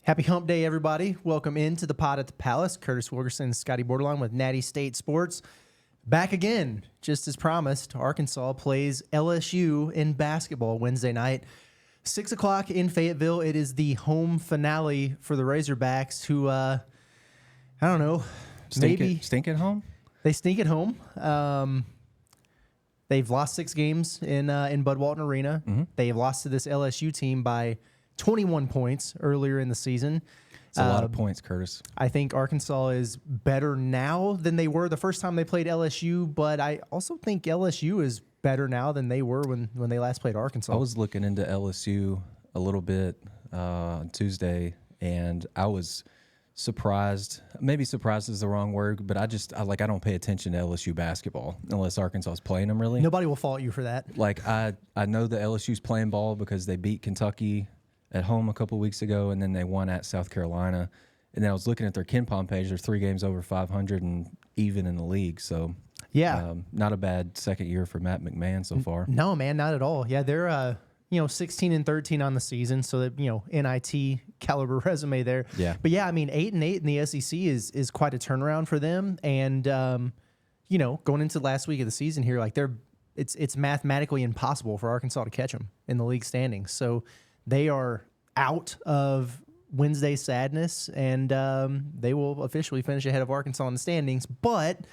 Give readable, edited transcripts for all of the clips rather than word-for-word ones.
Happy Hump Day, everybody. Welcome into the pod at the Palace. Curtis Wilkerson and Scottie Bordelon with Natty State Sports. Back again, just as promised. Arkansas plays LSU in basketball Wednesday night. 6 o'clock in Fayetteville. It is the home finale for the Razorbacks who, I don't know, Stink at home? They stink at home. They've lost 6 games in Bud Walton Arena. Mm-hmm. They've lost to this LSU team by 21 points earlier in the season. It's a lot of points, Curtis. I think Arkansas is better now than they were the first time they played LSU, but I also think LSU is better now than they were when they last played Arkansas. I was looking into LSU a little bit on Tuesday, and I was surprised. Maybe surprised is the wrong word, but I don't pay attention to LSU basketball unless Arkansas is playing them really. Nobody will fault you for that. Like I know that LSU's playing ball because they beat Kentucky at home a couple of weeks ago, and then they won at South Carolina. And then I was looking at their KenPom page. They're 3 games over 500 and even in the league. So, yeah, not a bad second year for Matt McMahon so far. No, man, not at all. Yeah, they're 16-13 on the season, so that NIT caliber resume there. Yeah, but yeah, I mean 8-8 in the SEC is quite a turnaround for them. And going into the last week of the season here, like it's mathematically impossible for Arkansas to catch them in the league standings. So they are out of Wednesday sadness, and they will officially finish ahead of Arkansas in the standings. But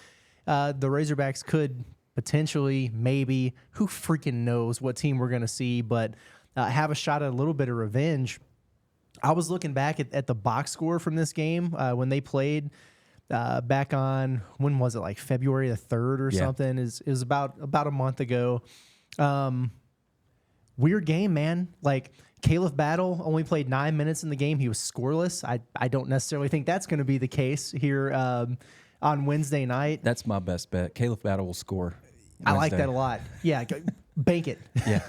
the Razorbacks could potentially, maybe, who freaking knows what team we're going to see, but have a shot at a little bit of revenge. I was looking back at the box score from this game when they played back on, when was it, like February the 3rd or something? It was about a month ago. Weird game, man. Like, Caleb Battle only played 9 minutes in the game. He was scoreless. I don't necessarily think that's going to be the case here on Wednesday night. That's my best bet. Caleb Battle will score Wednesday. I like that a lot. Yeah, bank it. Yeah.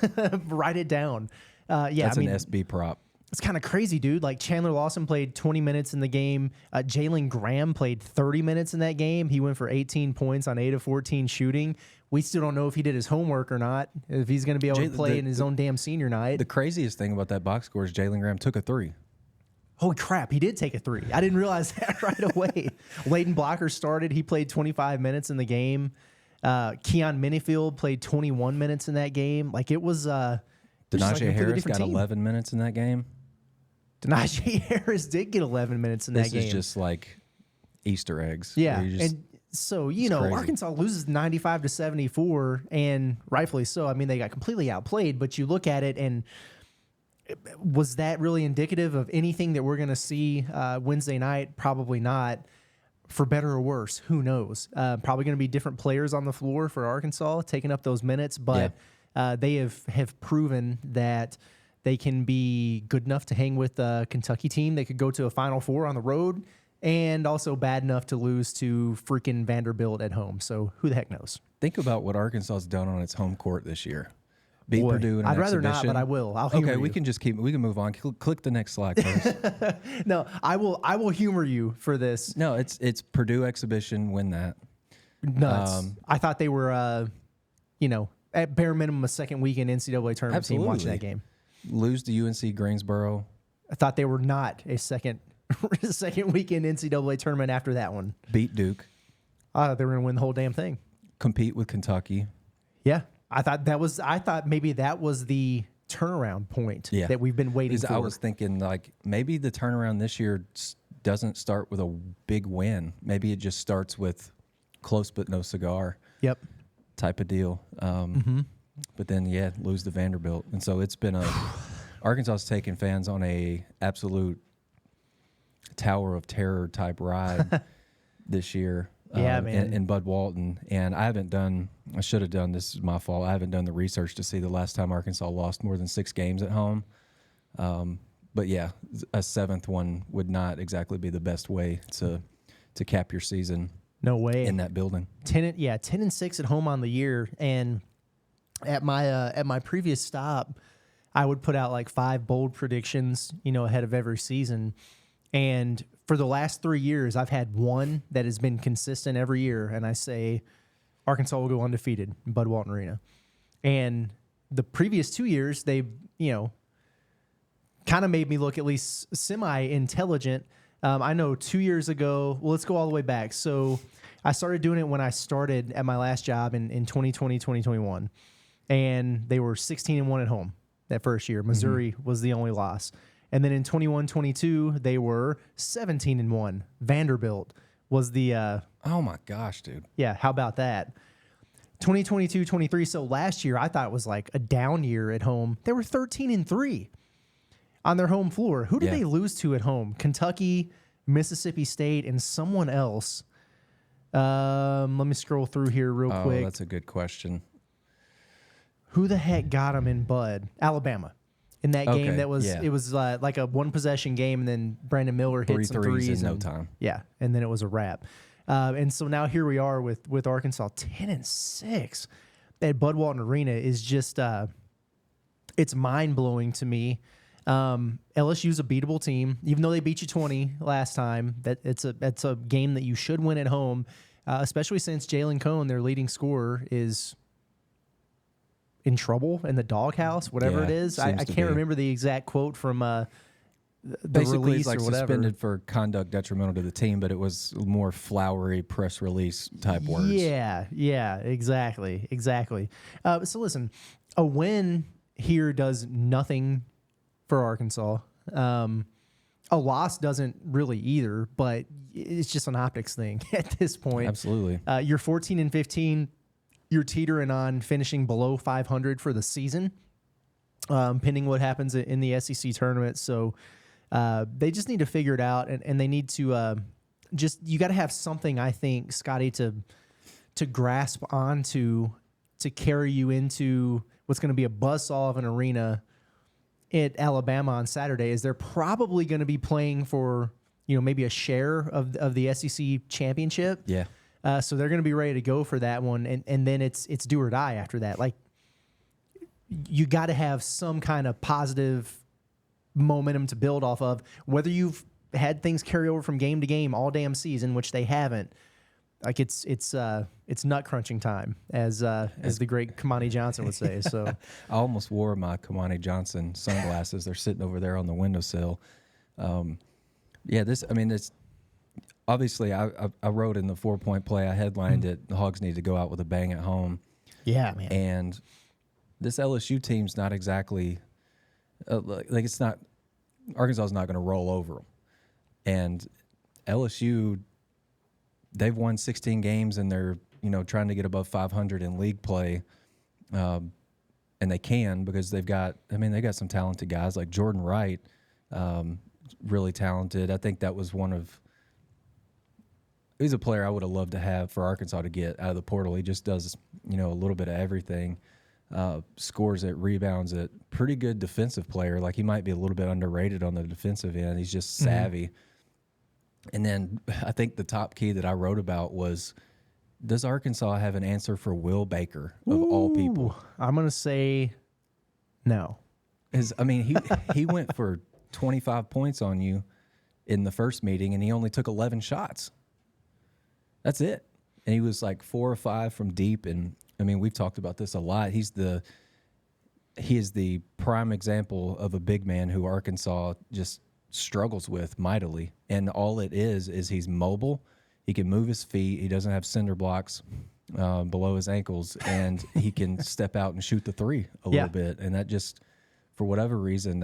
Write it down. That's an SB prop. It's kind of crazy, dude. Like, Chandler Lawson played 20 minutes in the game. Jalen Graham played 30 minutes in that game. He went for 18 points on 8 of 14 shooting. We still don't know if he did his homework or not, if he's going to be able to play in his own damn senior night. The craziest thing about that box score is Jalen Graham took a 3. Holy crap, he did take a 3. I didn't realize that right away. Leighton Blocker started. He played 25 minutes in the game. Keon Minifield played 21 minutes in that game. Like, it was Denaje Harris got 11 minutes in that game. Denaje Harris did get 11 minutes in that game. This is just like Easter eggs. Yeah, and so, crazy. Arkansas loses 95-74, and rightfully so. I mean, they got completely outplayed, but you look at it, and was that really indicative of anything that we're going to see Wednesday night? Probably not. For better or worse, who knows? Probably going to be different players on the floor for Arkansas taking up those minutes, but they have proven that they can be good enough to hang with a Kentucky team. They could go to a Final Four on the road, and also bad enough to lose to freaking Vanderbilt at home. So who the heck knows? Think about what Arkansas has done on its home court this year. Beat Purdue in an I'd rather exhibition. not, but I will. I'll humor you. We can just keep. We can move on. Click the next slide, please. No, I will humor you for this. No, it's Purdue exhibition. Win that. Nuts. I thought they were, at bare minimum a second weekend NCAA tournament team watching that game. Lose to UNC Greensboro. I thought they were not a second weekend NCAA tournament after that one. Beat Duke. I thought they were going to win the whole damn thing. Compete with Kentucky. Yeah. I thought maybe that was the turnaround point that we've been waiting for. I was thinking, like, maybe the turnaround this year doesn't start with a big win. Maybe it just starts with close but no cigar. Yep. Type of deal. But then, lose to Vanderbilt. And so it's been Arkansas's taken fans on a absolute Tower of Terror type ride this year. Man. In Bud Walton. And I should have done, this is my fault, I haven't done the research to see the last time Arkansas lost more than 6 games at home. But yeah, a 7th one would not exactly be the best way to cap your season. No way. In that building. 10-6 at home on the year. And at my previous stop, I would put out like 5 bold predictions, ahead of every season. And for the last 3 years, I've had one that has been consistent every year, and I say Arkansas will go undefeated in Bud Walton Arena. And the previous 2 years, they kind of made me look at least semi-intelligent. I know 2 years ago, well, let's go all the way back. So I started doing it when I started at my last job in 2020, 2021. And they were 16-1 at home that first year. Missouri was the only loss. And then in 21-22, they were 17-1. Vanderbilt was the... oh, my gosh, dude. Yeah, how about that? 2022-23, so last year I thought it was like a down year at home. They were 13-3 on their home floor. Who did they lose to at home? Kentucky, Mississippi State, and someone else. Let me scroll through here real quick. That's a good question. Who the heck got them in Bud? Alabama. In that game, it was like a one possession game, and then Brandon Miller hit some threes in no time. Yeah, and then it was a wrap. And so now here we are with Arkansas 10-6 at Bud Walton Arena is just it's mind blowing to me. LSU's a beatable team, even though they beat you 20 last time. That's a game that you should win at home, especially since Jalen Cone, their leading scorer, is in trouble in the doghouse, whatever it is. I can't remember the exact quote from the basically release like or whatever. Suspended for conduct detrimental to the team, but it was more flowery press release type words. Yeah, exactly. So listen, a win here does nothing for Arkansas. A loss doesn't really either, but it's just an optics thing at this point. Absolutely. You're 14-15. You're teetering on finishing below 500 for the season, pending what happens in the SEC tournament. So they just need to figure it out, and they need to you got to have something, I think, Scotty, to grasp onto to carry you into what's going to be a buzzsaw of an arena at Alabama on Saturday. Is they're probably going to be playing for maybe a share of the SEC championship. Yeah. So they're going to be ready to go for that one, and then it's do or die after that. Like, you got to have some kind of positive momentum to build off of. Whether you've had things carry over from game to game all damn season, which they haven't, like it's nut crunching time, as the great Kamani Johnson would say. So I almost wore my Kamani Johnson sunglasses. They're sitting over there on the windowsill. This obviously, I wrote in the 4-point play, I headlined it, the Hogs need to go out with a bang at home. Yeah, man. And this LSU team's not exactly, it's not, Arkansas's not going to roll over them. And LSU, they've won 16 games, and they're, trying to get above 500 in league play. And they can, because they got some talented guys like Jordan Wright, really talented. I think that was he's a player I would have loved to have for Arkansas to get out of the portal. He just does, a little bit of everything. Scores it, rebounds it. Pretty good defensive player. Like, he might be a little bit underrated on the defensive end. He's just savvy. And then I think the top key that I wrote about was, does Arkansas have an answer for Will Baker of all people? I'm going to say no. He went for 25 points on you in the first meeting, and he only took 11 shots. That's it. And he was like 4 or 5 from deep. And we've talked about this a lot. He is the prime example of a big man who Arkansas just struggles with mightily. And all it is he's mobile. He can move his feet. He doesn't have cinder blocks below his ankles, and he can step out and shoot the three a little bit. And that just, for whatever reason,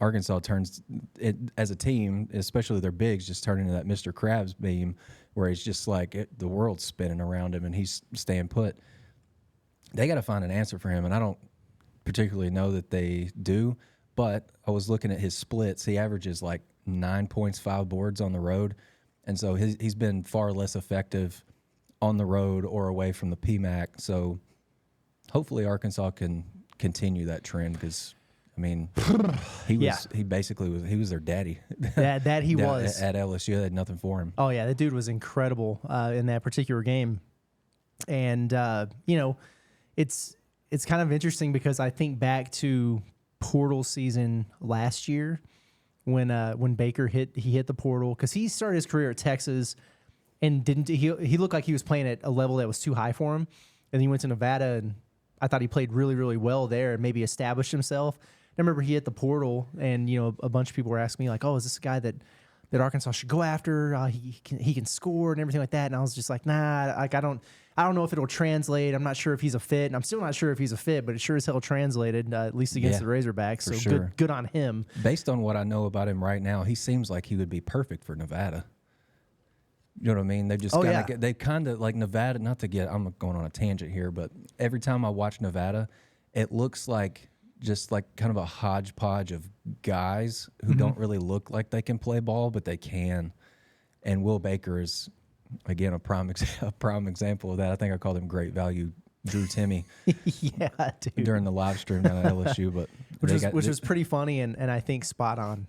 Arkansas turns it as a team, especially their bigs, just turn into that Mr. Krabs beam where he's just like the world's spinning around him and he's staying put. They got to find an answer for him, and I don't particularly know that they do, but I was looking at his splits. He averages like 9 points, 5 boards on the road, and so he's been far less effective on the road or away from the PMAC. So hopefully Arkansas can continue that trend, because he was their daddy. That he was at LSU. They had nothing for him. Oh yeah, that dude was incredible in that particular game, and it's kind of interesting because I think back to portal season last year when Baker hit the portal, because he started his career at Texas and he looked like he was playing at a level that was too high for him, and he went to Nevada, and I thought he played really, really well there and maybe established himself. remember he hit the portal, and a bunch of people were asking me like, "Oh, is this a guy that Arkansas should go after? He can score and everything like that." And I was just like, "Nah, like I don't know if it'll translate. I'm not sure if he's a fit, and I'm still not sure if he's a fit, but it sure as hell translated, at least against the Razorbacks. So sure. good on him." Based on what I know about him right now, he seems like he would be perfect for Nevada. You know what I mean? They've just they kind of like Nevada. Not to get, I'm going on a tangent here, but every time I watch Nevada, it looks like just like kind of a hodgepodge of guys who don't really look like they can play ball, but they can. And Will Baker is, again, a prime example of that. I think I called him great value Drew Timmy yeah, dude. during the live stream down at LSU, but which was pretty funny and I think spot on.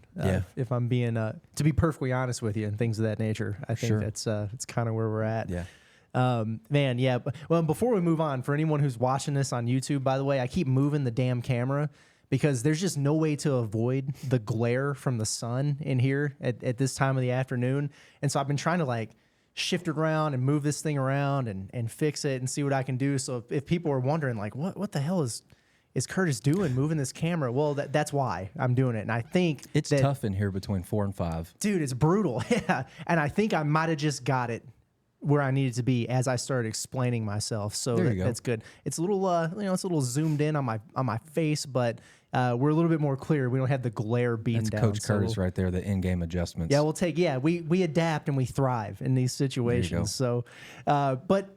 If I'm being to be perfectly honest with you and things of that nature, I think that's it's kind of where we're at. Yeah. Man, yeah. Well, before we move on, for anyone who's watching this on YouTube, by the way, I keep moving the damn camera because there's just no way to avoid the glare from the sun in here at this time of the afternoon. And so I've been trying to like shift it around and move this thing around and fix it and see what I can do. So if people are wondering like, what the hell is Curtis doing moving this camera? Well, that's why I'm doing it. And I think it's tough in here between 4 and 5. Dude, it's brutal. Yeah. And I think I might have just got it where I needed to be as I started explaining myself. So that's good. It's a little, it's a little zoomed in on my face, but we're a little bit more clear. We don't have the glare beating down. Coach Curtis right there, the in-game adjustments. Yeah, we adapt and we thrive in these situations. So, but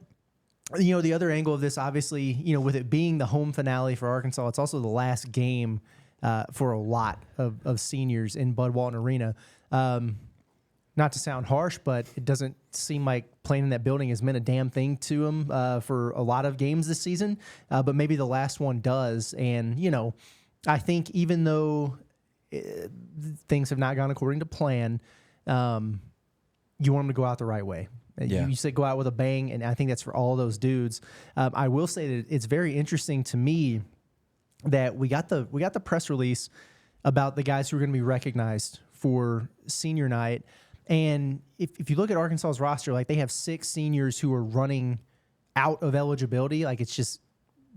the other angle of this, obviously, with it being the home finale for Arkansas, it's also the last game for a lot of seniors in Bud Walton Arena. Not to sound harsh, but it doesn't seem like playing in that building has meant a damn thing to them for a lot of games this season. But maybe the last one does. And, I think even though things have not gone according to plan, you want them to go out the right way. Yeah. You said go out with a bang, and I think that's for all those dudes. I will say that it's very interesting to me that we got the press release about the guys who are going to be recognized for senior night. And if you look at Arkansas's roster, like they have 6 seniors who are running out of eligibility. Like it's just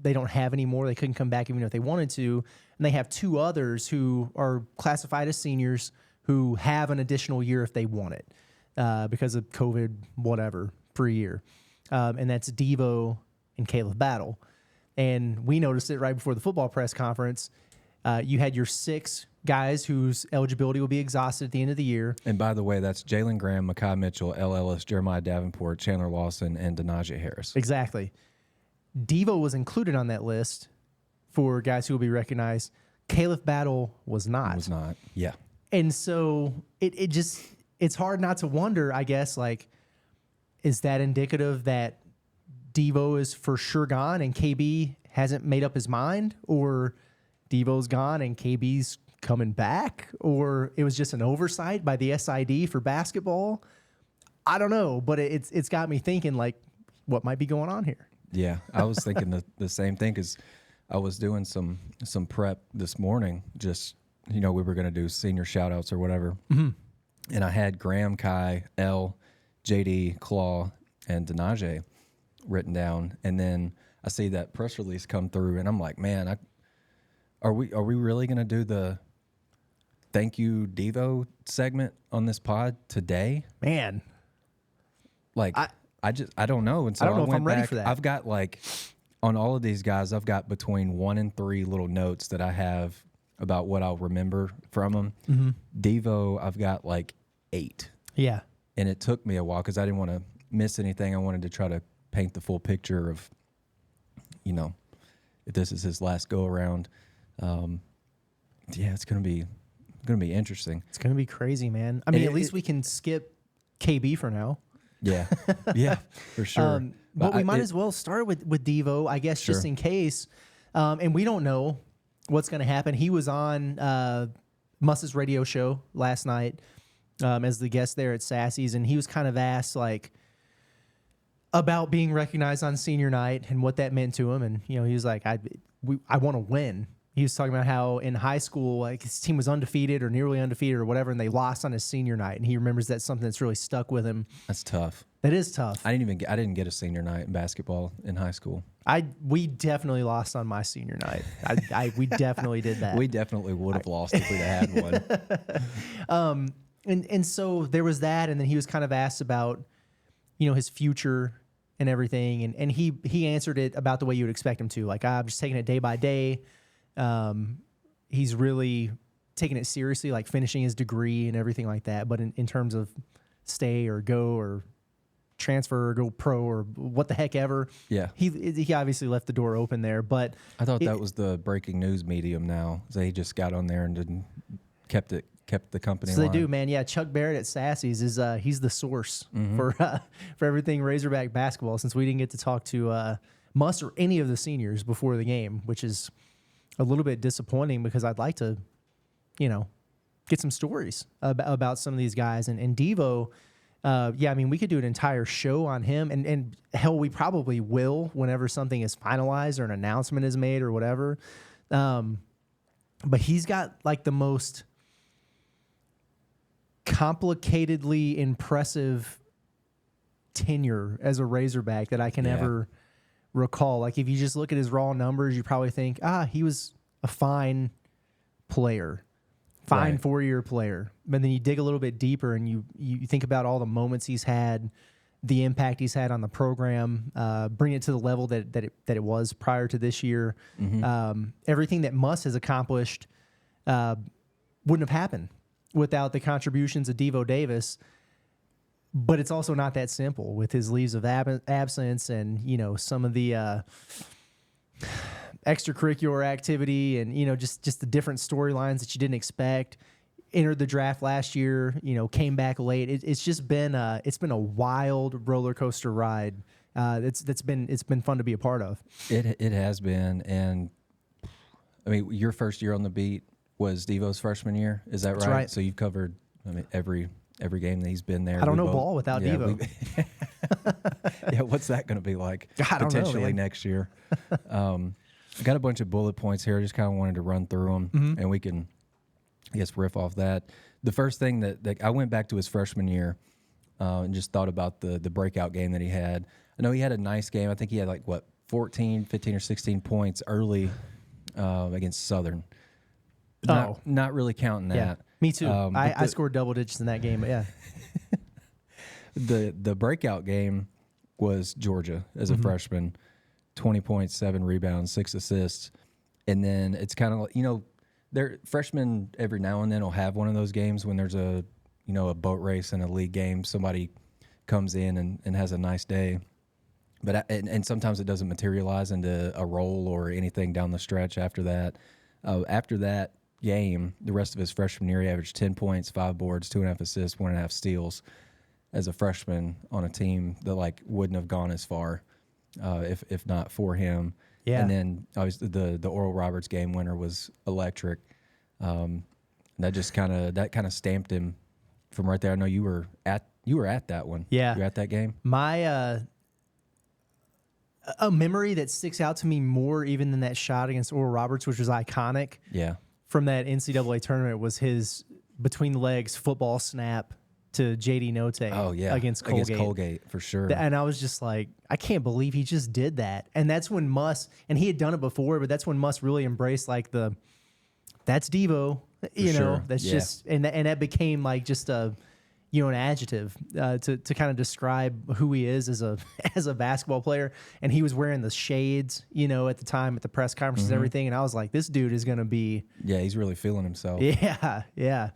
they don't have any more. They couldn't come back even if they wanted to. And they have 2 others who are classified as seniors who have an additional year if they want it because of COVID, whatever, for a year. And that's Devo and Caleb Battle. And we noticed it right before the football press conference. You had your 6 guys whose eligibility will be exhausted at the end of the year. And by the way, that's Jalen Graham, Makai Mitchell, L. Ellis, Jeremiah Davenport, Chandler Lawson, and Denaja Harris. Exactly. Devo was included on that list for guys who will be recognized. Caleb Battle was not. Yeah. And so it's hard not to wonder, I guess, like, is that indicative that Devo is for sure gone and KB hasn't made up his mind? Or Devo's gone and KB's coming back? Or it was just an oversight by the SID for basketball? I don't know, but it's got me thinking, like, what might be going on here? Yeah, I was thinking the same thing because I was doing some prep this morning. Just, we were going to do senior shout-outs or whatever. Mm-hmm. And I had Graham, Kai, L, JD, Claw, and Denaja written down. And then I see that press release come through, and I'm like, man, are we really going to do the thank you Devo segment on this pod today? Man. Like, I don't know. And so I don't know if I'm ready back, for that. I've got like, on all of these guys, I've got between 1 and 3 little notes that I have about what I'll remember from them. Mm-hmm. Devo, I've got like 8. Yeah. And it took me a while because I didn't want to miss anything. I wanted to try to paint the full picture of, if this is his last go around. Yeah, it's gonna be interesting. It's gonna be crazy, man. I mean, at least we can skip KB for now. Yeah, yeah, for sure. But we might as well start with Devo, I guess, just in case. And we don't know what's going to happen. He was on Muss's radio show last night as the guest there at Sassy's, and he was kind of asked like about being recognized on senior night and what that meant to him. And he was like, I want to win. He was talking about how in high school, like his team was undefeated or nearly undefeated or whatever, and they lost on his senior night. And he remembers that's something that's really stuck with him. That's tough. That is tough. I didn't get a senior night in basketball in high school. We definitely lost on my senior night. We definitely did that. We definitely would have lost if we'd had one. And so there was that, and then he was kind of asked about, his future and everything, and he answered it about the way you would expect him to. Like, I'm just taking it day by day. He's really taking it seriously, like finishing his degree and everything like that. But in terms of stay or go or transfer or go pro or what the heck ever, yeah, he obviously left the door open there. But I thought that was the breaking news medium now. So he just got on there and kept the company. So line. They do, man. Yeah, Chuck Barrett at Sassy's is he's the source for everything Razorback basketball. Since we didn't get to talk to Muss or any of the seniors before the game, which is a little bit disappointing because I'd like to, get some stories about some of these guys. And Devo, I mean, we could do an entire show on him, and hell, we probably will whenever something is finalized or an announcement is made or whatever. But he's got like the most complicatedly impressive tenure as a Razorback that I can ever recall. Like, if you just look at his raw numbers, you probably think, he was a fine player. Fine 4-year player. But then you dig a little bit deeper and you think about all the moments he's had, the impact he's had on the program, bring it to the level that it was prior to this year. Everything that Muss has accomplished wouldn't have happened without the contributions of Devo Davis. But it's also not that simple with his leaves of absence and, some of the extracurricular activity and, just the different storylines that you didn't expect. Entered the draft last year, came back late. It's just been a wild roller coaster ride. It's been fun to be a part of. It has been, and I mean, your first year on the beat was Devo's freshman year. Is that right? That's right. So you've covered, every game that he's been there. I don't know ball without Devo. Yeah, what's that going to be like potentially next year? I got a bunch of bullet points here. I just kind of wanted to run through them, and we can, I guess, riff off that. The first thing that I went back to his freshman year and just thought about the breakout game that he had. I know he had a nice game. I think he had 15 or 16 points early against Southern. Not really counting that. Yeah, me too. I scored double digits in that game. But yeah. The breakout game was Georgia as a freshman. 20 points, 7 rebounds, 6 assists. And then it's kind of like, they're freshmen every now and then will have one of those games when there's a boat race and a league game. Somebody comes in and has a nice day. But and sometimes it doesn't materialize into a role or anything down the stretch after that. After that game, the rest of his freshman year, he averaged 10 points, 5 boards, 2.5 assists, 1.5 steals as a freshman on a team that wouldn't have gone as far if not for him. Yeah. And then obviously the Oral Roberts game winner was electric. That just kind of stamped him from right there. I know you were at that one. Yeah. You were at that game. My a memory that sticks out to me more even than that shot against Oral Roberts, which was iconic. Yeah. From that NCAA tournament, was his between the legs football snap to JD Note. Oh yeah, against Colgate for sure. And I was just like, I can't believe he just did that. And that's when Muss, and he had done it before, but that's when Muss really embraced that's Devo, sure. That's just and that became just a an adjective to kind of describe who he is as a basketball player. And he was wearing the shades, at the time at the press conferences and everything. And I was like, this dude is going to be. Yeah, he's really feeling himself. Yeah, yeah.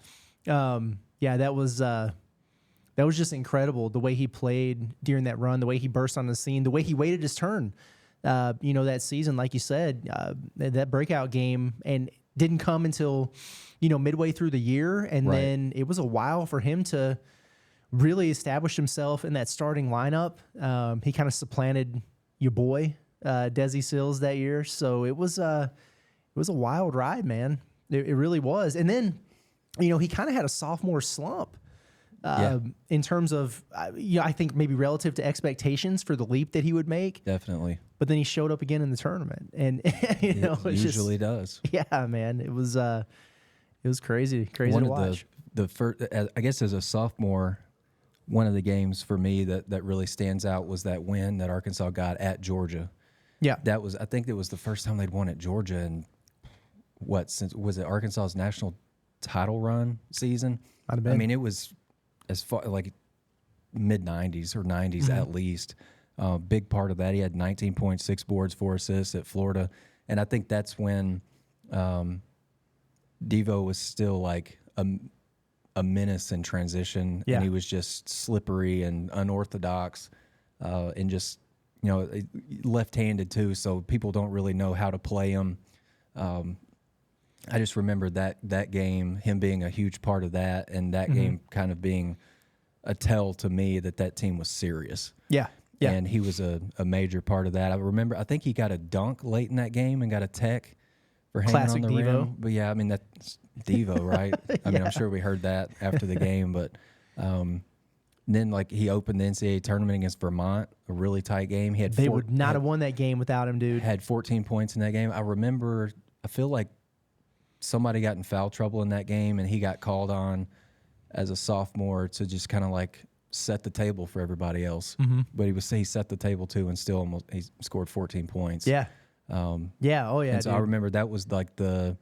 That was just incredible, the way he played during that run, the way he burst on the scene, the way he waited his turn, that season, like you said, that breakout game, and didn't come until, midway through the year. And then it was a while for him to really establish himself in that starting lineup. He kind of supplanted your boy, Desi Sills, that year. So it was a wild ride, man. It really was. And then, he kind of had a sophomore slump. In terms of, I think maybe relative to expectations for the leap that he would make. Definitely. But then he showed up again in the tournament, and it usually does. Yeah, man, it was crazy to watch. The first, I guess, as a sophomore, one of the games for me that really stands out was that win that Arkansas got at Georgia. Yeah. I think it was the first time they'd won at Georgia in was it Arkansas's national title run season? Might have been. I mean, it was as far like mid 90s or 90s at least. Big part of that. He had 19.6 boards, 4 assists at Florida. And I think that's when Devo was still like a menace in transition. Yeah. And he was just slippery and unorthodox and just, left-handed too. So people don't really know how to play him. I just remember that game, him being a huge part of that, and that game kind of being a tell to me that team was serious. Yeah. Yeah. And he was a major part of that. I think he got a dunk late in that game and got a tech for hanging Classic on the Devo. rim. But yeah, I mean, that's Devo, right? I mean, I'm sure we heard that after the game, but then like he opened the NCAA tournament against Vermont, a really tight game. They would not have won that game without him, dude. Had 14 points in that game. I feel like somebody got in foul trouble in that game, and he got called on as a sophomore to just kind of like set the table for everybody else. But he set the table too, and still he scored 14 points. Yeah. Yeah. Oh yeah. And so dude. I remember that was the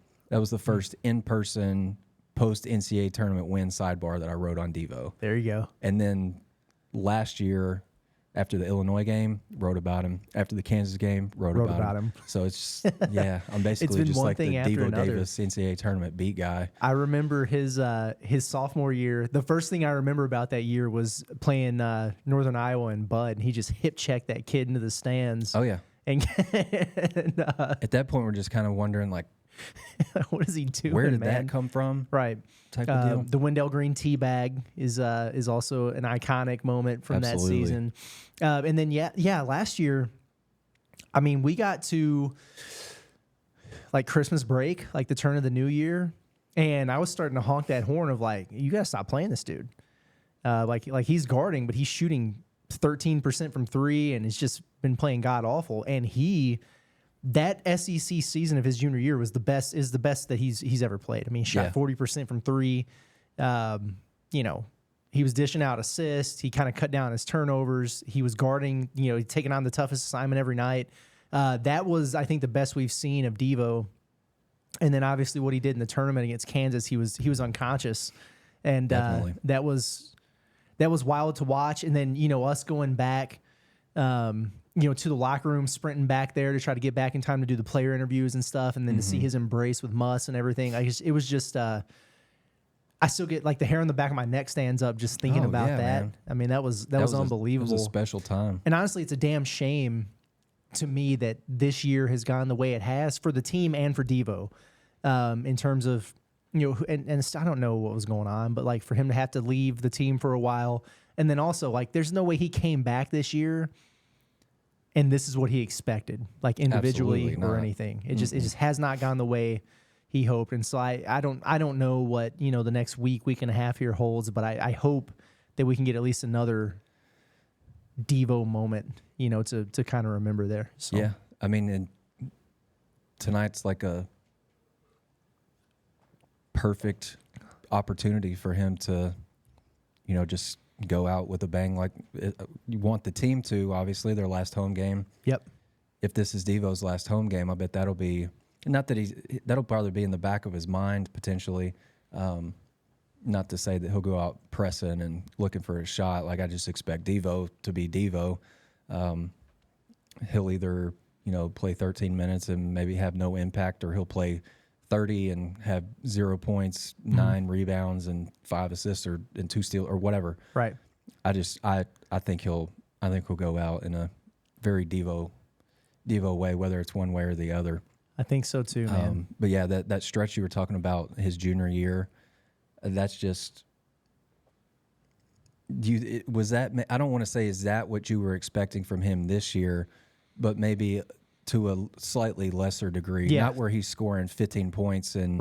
first in-person post NCAA tournament win sidebar that I wrote on Devo. There you go. And then last year, after the Illinois game, wrote about him. After the Kansas game, wrote about him. So it's I'm basically just like the Devo Davis NCAA tournament beat guy. I remember his sophomore year. The first thing I remember about that year was playing Northern Iowa and Bud, and he just hip checked that kid into the stands. Oh yeah. And at that point, we're just kind of wondering, like, what is he doing? Where did that come from? Right. Type of deal. The Wendell Green tea bag is also an iconic moment from that season. And then last year, I mean, we got to like Christmas break, like the turn of the new year, and I was starting to honk that horn of like, you gotta stop playing this dude. Like he's guarding, but he's shooting 13% from 3, and it's just been playing god awful. And that SEC season of his junior year was the best that he's ever played. I mean, he shot 40% from 3. He was dishing out assists. He kind of cut down his turnovers. He was guarding, taking on the toughest assignment every night. That was, I think, the best we've seen of Devo. And then obviously what he did in the tournament against Kansas, he was unconscious, and that was wild to watch. And then us going back. To the locker room, sprinting back there to try to get back in time to do the player interviews and stuff, and then to see his embrace with Muss and everything. It was just, I still get like the hair on the back of my neck stands up just thinking about that. Man. I mean, that was unbelievable. It was a special time. And honestly, it's a damn shame to me that this year has gone the way it has for the team and for Devo, in terms of, and I don't know what was going on, but like for him to have to leave the team for a while, and then also like there's no way he came back this year and this is what he expected, like individually or anything. It just has not gone the way he hoped. And so I don't know what, the next week and a half here holds, but I hope that we can get at least another Devo moment, to kind of remember there. So. Yeah. I mean, and tonight's like a perfect opportunity for him to, just go out with a bang. Like you want the team to, obviously, their last home game. Yep. If this is Devo's last home game, I bet that'll be, not that that'll probably be in the back of his mind potentially. Not to say that he'll go out pressing and looking for a shot. Like I just expect Devo to be Devo. He'll either, play 13 minutes and maybe have no impact, or he'll play 30 and have 0 points, 9 rebounds, and 5 assists, and 2 steals, or whatever. Right. I think he'll go out in a very Devo way, whether it's one way or the other. I think so too, man. But yeah, that stretch you were talking about, his junior year, that's just. Was that? I don't want to say is that what you were expecting from him this year, but maybe to a slightly lesser degree. Yeah. Not where he's scoring 15 points in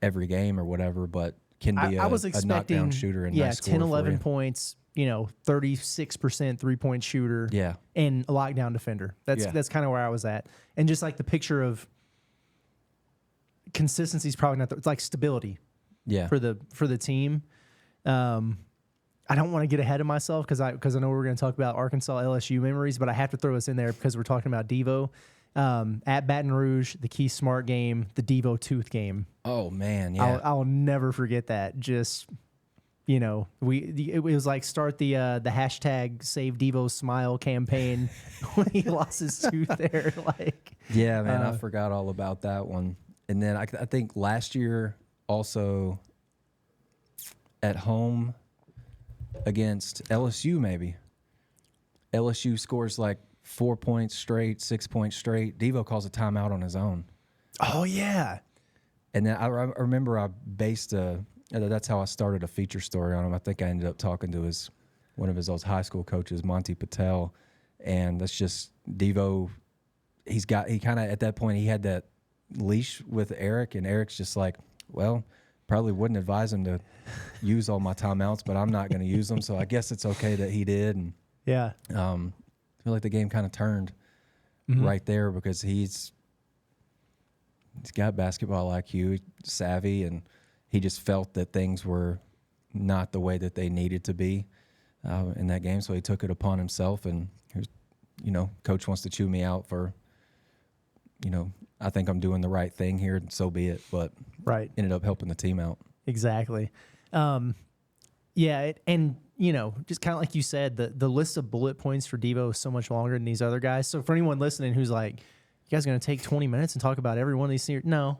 every game or whatever, but can be a knockdown shooter and nice 10, 11 points, 36% 3-point shooter, and a lockdown defender. That's kind of where I was at. And just like the picture of consistency is probably not it's like stability for the team. I don't want to get ahead of myself because I know we're going to talk about Arkansas LSU memories, but I have to throw this in there because we're talking about Devo. At Baton Rouge, the Keith Smart game, the Devo Tooth game. Oh man, yeah. I'll never forget that. Just, you know, it was like start the hashtag Save Devo Smile campaign when he lost his tooth there. Like, yeah, man, I forgot all about that one. And then I think last year also at home against LSU, maybe LSU scores like 4 points straight, 6 points straight. Devo calls a timeout on his own. Oh yeah. And then I remember I based that's how I started a feature story on him. I think I ended up talking to one of his old high school coaches, Monty Patel, and that's just Devo. He kind of at that point he had that leash with Eric, and Eric's just like, well, probably wouldn't advise him to use all my timeouts, but I'm not going to use them, so I guess it's okay that he did. And yeah, I feel like the game kind of turned right there because he's got basketball IQ, savvy, and he just felt that things were not the way that they needed to be in that game. So he took it upon himself, and you know, coach wants to chew me out for, you know, I think I'm doing the right thing here, and so be it. But ended up helping the team out. Exactly. Yeah, and you know, just kind of like you said, the list of bullet points for Devo is so much longer than these other guys. So for anyone listening who's like, you guys are going to take 20 minutes and talk about every one of these seniors? No.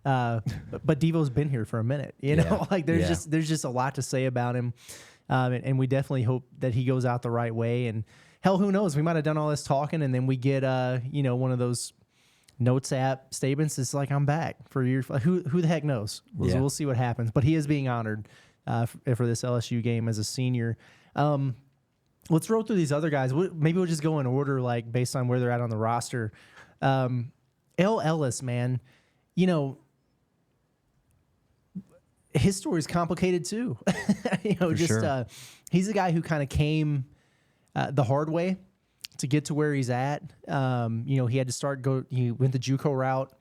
But Devo's been here for a minute. You know, like there's just a lot to say about him, and we definitely hope that he goes out the right way. And hell, who knows? We might have done all this talking, and then we get you know, one of those notes app statements. It's like, I'm back for a year. Who the heck knows? We'll see what happens. But he is being honored for this LSU game as a senior. Let's roll through these other guys. Maybe we'll just go in order, like based on where they're at on the roster. L. Ellis, man, you know, his story is complicated too. You know, he's a guy who kind of came the hard way to get to where he's at. You know, he had to he went the JUCO route,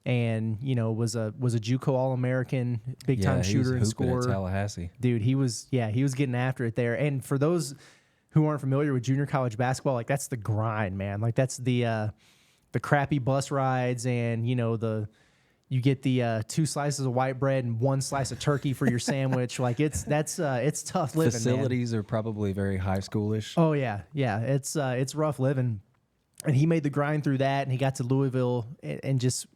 and you know was a JUCO All-American, big time shooter and scorer. At Tallahassee, dude, he was getting after it there. And for those who aren't familiar with junior college basketball, like that's the grind, man. Like that's the crappy bus rides, and you know you get the 2 slices of white bread and 1 slice of turkey for your sandwich. Like it's tough living. Facilities are probably very high schoolish. Oh yeah, it's rough living. And he made the grind through that, and he got to Louisville, and just,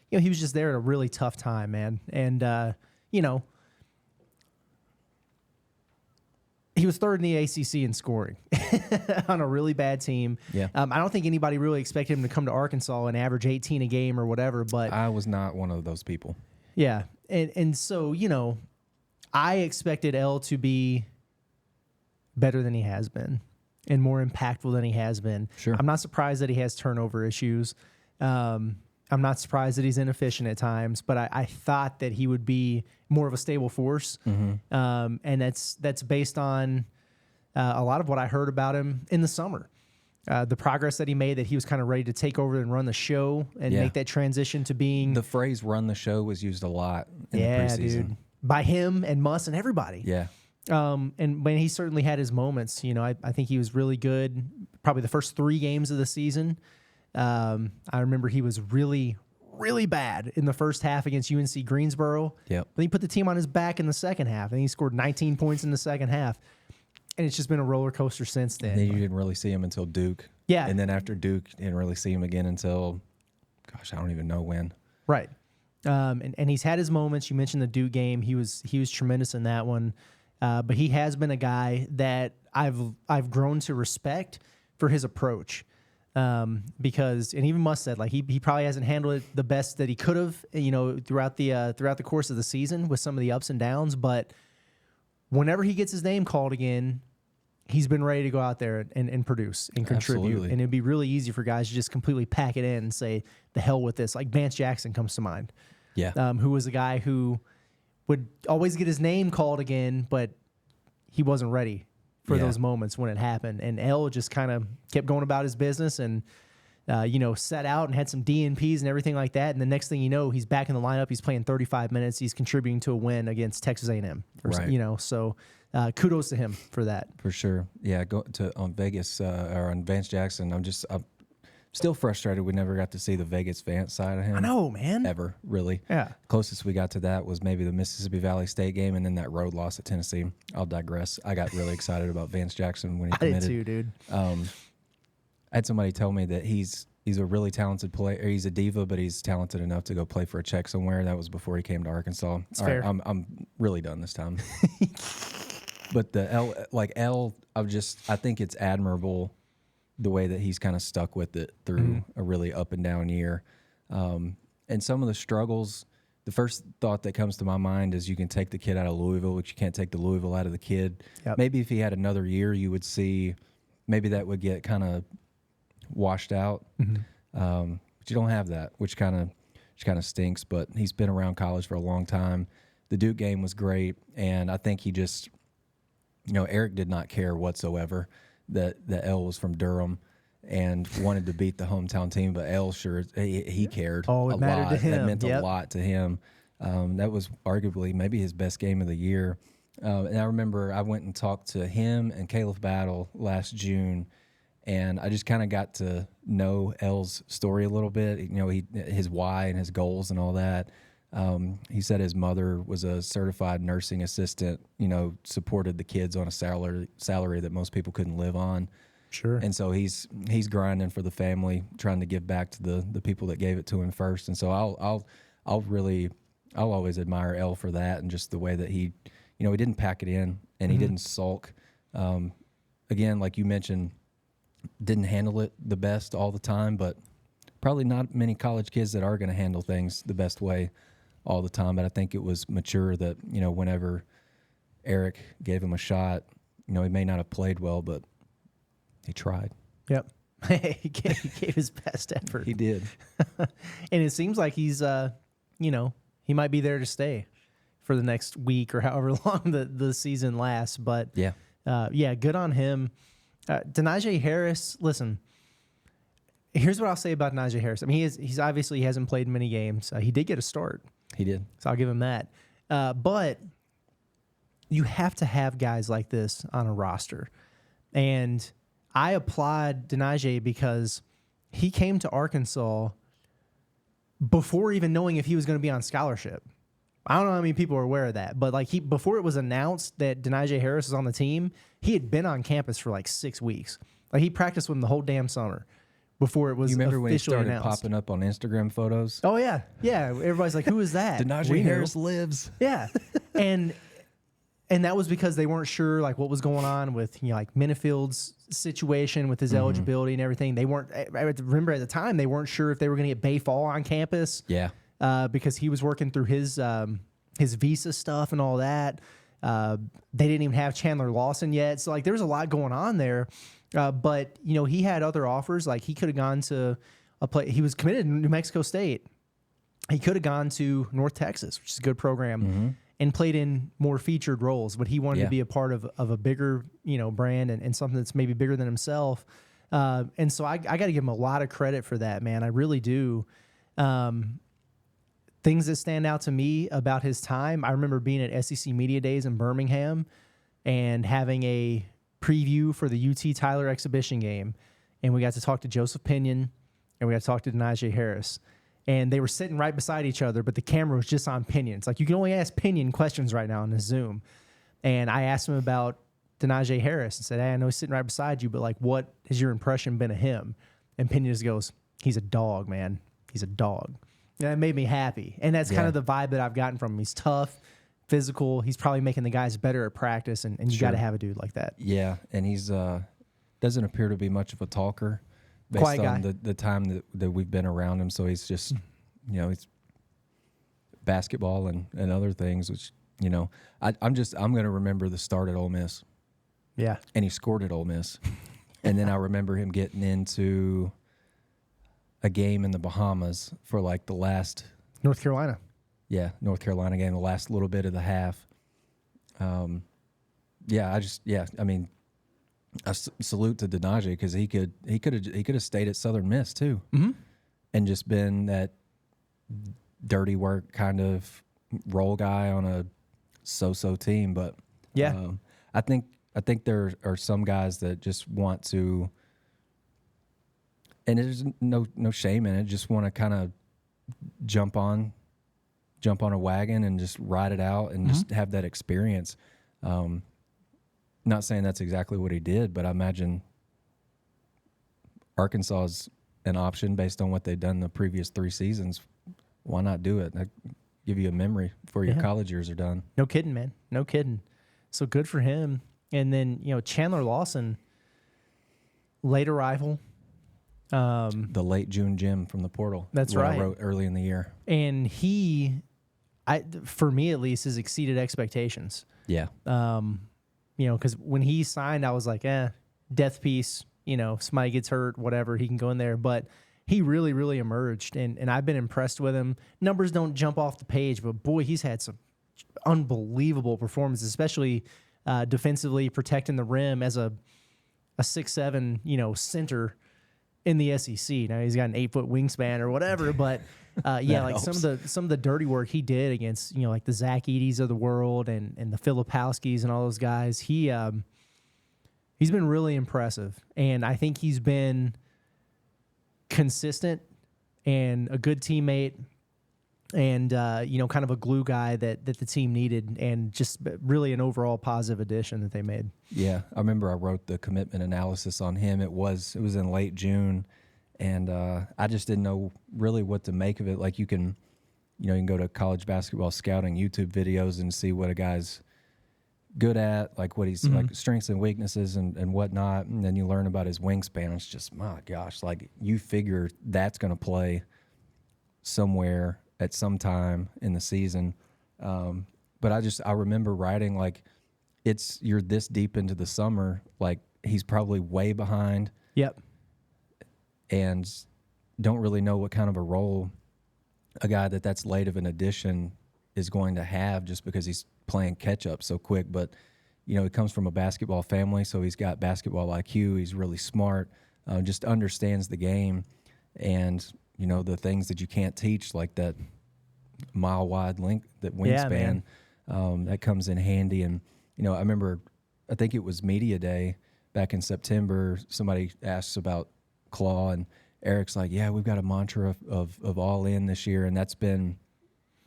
you know, he was just there at a really tough time, man. And you know, he was 3rd in the ACC in scoring on a really bad team. Yeah. I don't think anybody really expected him to come to Arkansas and average 18 a game or whatever, but I was not one of those people. Yeah. And so, you know, I expected L to be better than he has been and more impactful than he has been. Sure. I'm not surprised that he has turnover issues. I'm not surprised that he's inefficient at times, but I thought that he would be more of a stable force. And that's based on a lot of what I heard about him in the summer. The progress that he made, that he was kind of ready to take over and run the show and make that transition to being... The phrase run the show was used a lot in the preseason. Dude. By him and Muss and everybody. Yeah. And when he certainly had his moments, you know, I think he was really good. Probably the first 3 games of the season. I remember he was really, really bad in the first half against UNC Greensboro. Yep. Then he put the team on his back in the second half, and he scored 19 points in the second half. And it's just been a roller coaster since then. And then you didn't really see him until Duke. Yeah. And then after Duke, you didn't really see him again until, gosh, I don't even know when. Right. And he's had his moments. You mentioned the Duke game. He was tremendous in that one. But he has been a guy that I've grown to respect for his approach. Because, and even Muss said, like, he probably hasn't handled it the best that he could have, you know, throughout the course of the season with some of the ups and downs. But whenever he gets his name called again, he's been ready to go out there and produce and contribute. Absolutely. And it'd be really easy for guys to just completely pack it in and say, the hell with this. Like Vance Jackson comes to mind. Yeah. Who was a guy who would always get his name called again, but he wasn't ready for those moments when it happened. And L just kind of kept going about his business, and set out and had some DNPs and everything like that. And the next thing you know, he's back in the lineup. He's playing 35 minutes. He's contributing to a win against Texas A&M. Right. So kudos to him for that. For sure. Yeah, on Vegas or on Vance Jackson. I'm still frustrated we never got to see the Vegas Vance side of him. I know, man. Ever, really. Yeah. Closest we got to that was maybe the Mississippi Valley State game and then that road loss at Tennessee. I'll digress. I got really excited about Vance Jackson when he committed. I did too, dude. I had somebody tell me that he's a really talented player. He's a diva, but he's talented enough to go play for a check somewhere. That was before he came to Arkansas. It's fair. Right, I'm really done this time. But I think it's admirable the way that he's kind of stuck with it through a really up and down year. And some of the struggles, the first thought that comes to my mind is you can take the kid out of Louisville, but you can't take the Louisville out of the kid. Yep. Maybe if he had another year, you would see maybe that would get kind of washed out. But you don't have that, which kind of stinks. But he's been around college for a long time. The Duke game was great, and I think he just, Eric did not care whatsoever that L was from Durham and wanted to beat the hometown team, but L sure he cared. Oh, it mattered to him. That meant a lot to him. That was arguably maybe his best game of the year. And I remember I went and talked to him and Caleb Battle last June, and I just kind of got to know L's story a little bit. His why and his goals and all that. He said his mother was a certified nursing assistant, supported the kids on a salary that most people couldn't live on. Sure. And so he's grinding for the family, trying to give back to the people that gave it to him first. And so I'll always admire L for that, and just the way that he didn't pack it in and he didn't sulk. Again, like you mentioned, didn't handle it the best all the time, but probably not many college kids that are going to handle things the best way all the time. But I think it was mature that, whenever Eric gave him a shot, he may not have played well, but he tried. Yep. he gave his best effort. He did. And it seems like he's, he might be there to stay for the next week or however long the season lasts. But yeah, good on him. Denaje Harris, listen, here's what I'll say about Denaje Harris. I mean, he hasn't played many games. He did get a start. He did. So I'll give him that. But you have to have guys like this on a roster. And I applaud Denaje because he came to Arkansas before even knowing if he was going to be on scholarship. I don't know how many people are aware of that, but before it was announced that Denaje Harris was on the team, he had been on campus for 6 weeks. He practiced with him the whole damn summer before it was officially announced. You remember when he started popping up on Instagram photos? Oh, yeah. Yeah. Everybody's like, who is that? Denaje Harris lives. Yeah. And that was because they weren't sure what was going on with Minifield's situation with his eligibility and everything. They weren't. I remember at the time they weren't sure if they were going to get Bay Fall on campus. Yeah. Because he was working through his visa stuff and all that. They didn't even have Chandler Lawson yet, so there was a lot going on there. But he had other offers. He could have gone to a play. He was committed to New Mexico State. He could have gone to North Texas, which is a good program, and played in more featured roles. But he wanted to be a part of a bigger brand and something that's maybe bigger than himself. And so I got to give him a lot of credit for that, man. I really do. Things that stand out to me about his time, I remember being at SEC Media Days in Birmingham and having a preview for the UT Tyler exhibition game. And we got to talk to Joseph Pinion and we got to talk to Denaje Harris. And they were sitting right beside each other, but the camera was just on Pinion. It's you can only ask Pinion questions right now on the Zoom. And I asked him about Denaje Harris and said, hey, I know he's sitting right beside you, but what has your impression been of him? And Pinion just goes, he's a dog, man. He's a dog. And that made me happy. And that's kind of the vibe that I've gotten from him. He's tough, physical. He's probably making the guys better at practice, and you got to have a dude like that. Yeah, and he's doesn't appear to be much of a talker based on the time that we've been around him. So he's just, he's basketball and other things, which, I'm going to remember the start at Ole Miss. Yeah. And he scored at Ole Miss. And then I remember him getting into a game in the Bahamas for the last North Carolina. Yeah, North Carolina game, the last little bit of the half. I mean, salute to Denaje, because he could have stayed at Southern Miss too, and just been that dirty work kind of role guy on a so-so team. But I think there are some guys that just want to, and there's no shame in it, just want to kind of jump on a wagon and just ride it out and just have that experience. Not saying that's exactly what he did, but I imagine Arkansas is an option based on what they've done the previous 3 seasons. Why not do it? That give you a memory before your college years are done. No kidding, man. No kidding. So good for him. And then, Chandler Lawson, late arrival. The late June Jim from the portal. That's right. I wrote early in the year. And for me at least, has exceeded expectations. Yeah. Because when he signed, I was like, death piece. Somebody gets hurt, whatever, he can go in there. But he really, really emerged, and I've been impressed with him. Numbers don't jump off the page, but boy, he's had some unbelievable performances, especially defensively, protecting the rim as a 6'7", center in the SEC. Now he's got an 8-foot wingspan or whatever, but like helps. some of the dirty work he did against like the Zach Edey's of the world and the Filipowskis and all those guys. He's been really impressive, and I think he's been consistent and a good teammate, and kind of a glue guy that the team needed, and just really an overall positive addition that they made. Yeah, I remember I wrote the commitment analysis on him. It was in late June, and I just didn't know really what to make of it. Like you can go to college basketball scouting YouTube videos and see what a guy's good at, like what he's like strengths and weaknesses and whatnot, and then you learn about his wingspan. It's just, my gosh, like you figure that's going to play somewhere at some time in the season. But I remember writing like, you're this deep into the summer, like he's probably way behind. Yep. And don't really know what kind of a role a guy that's late of an addition is going to have, just because he's playing catch up so quick. But he comes from a basketball family, so he's got basketball IQ. He's really smart, just understands the game, and the things that you can't teach, like that mile wide length, that wingspan, that comes in handy. And I remember, I think it was media day back in September, somebody asks about Claw, and Eric's like, yeah, we've got a mantra of all in this year, and that's been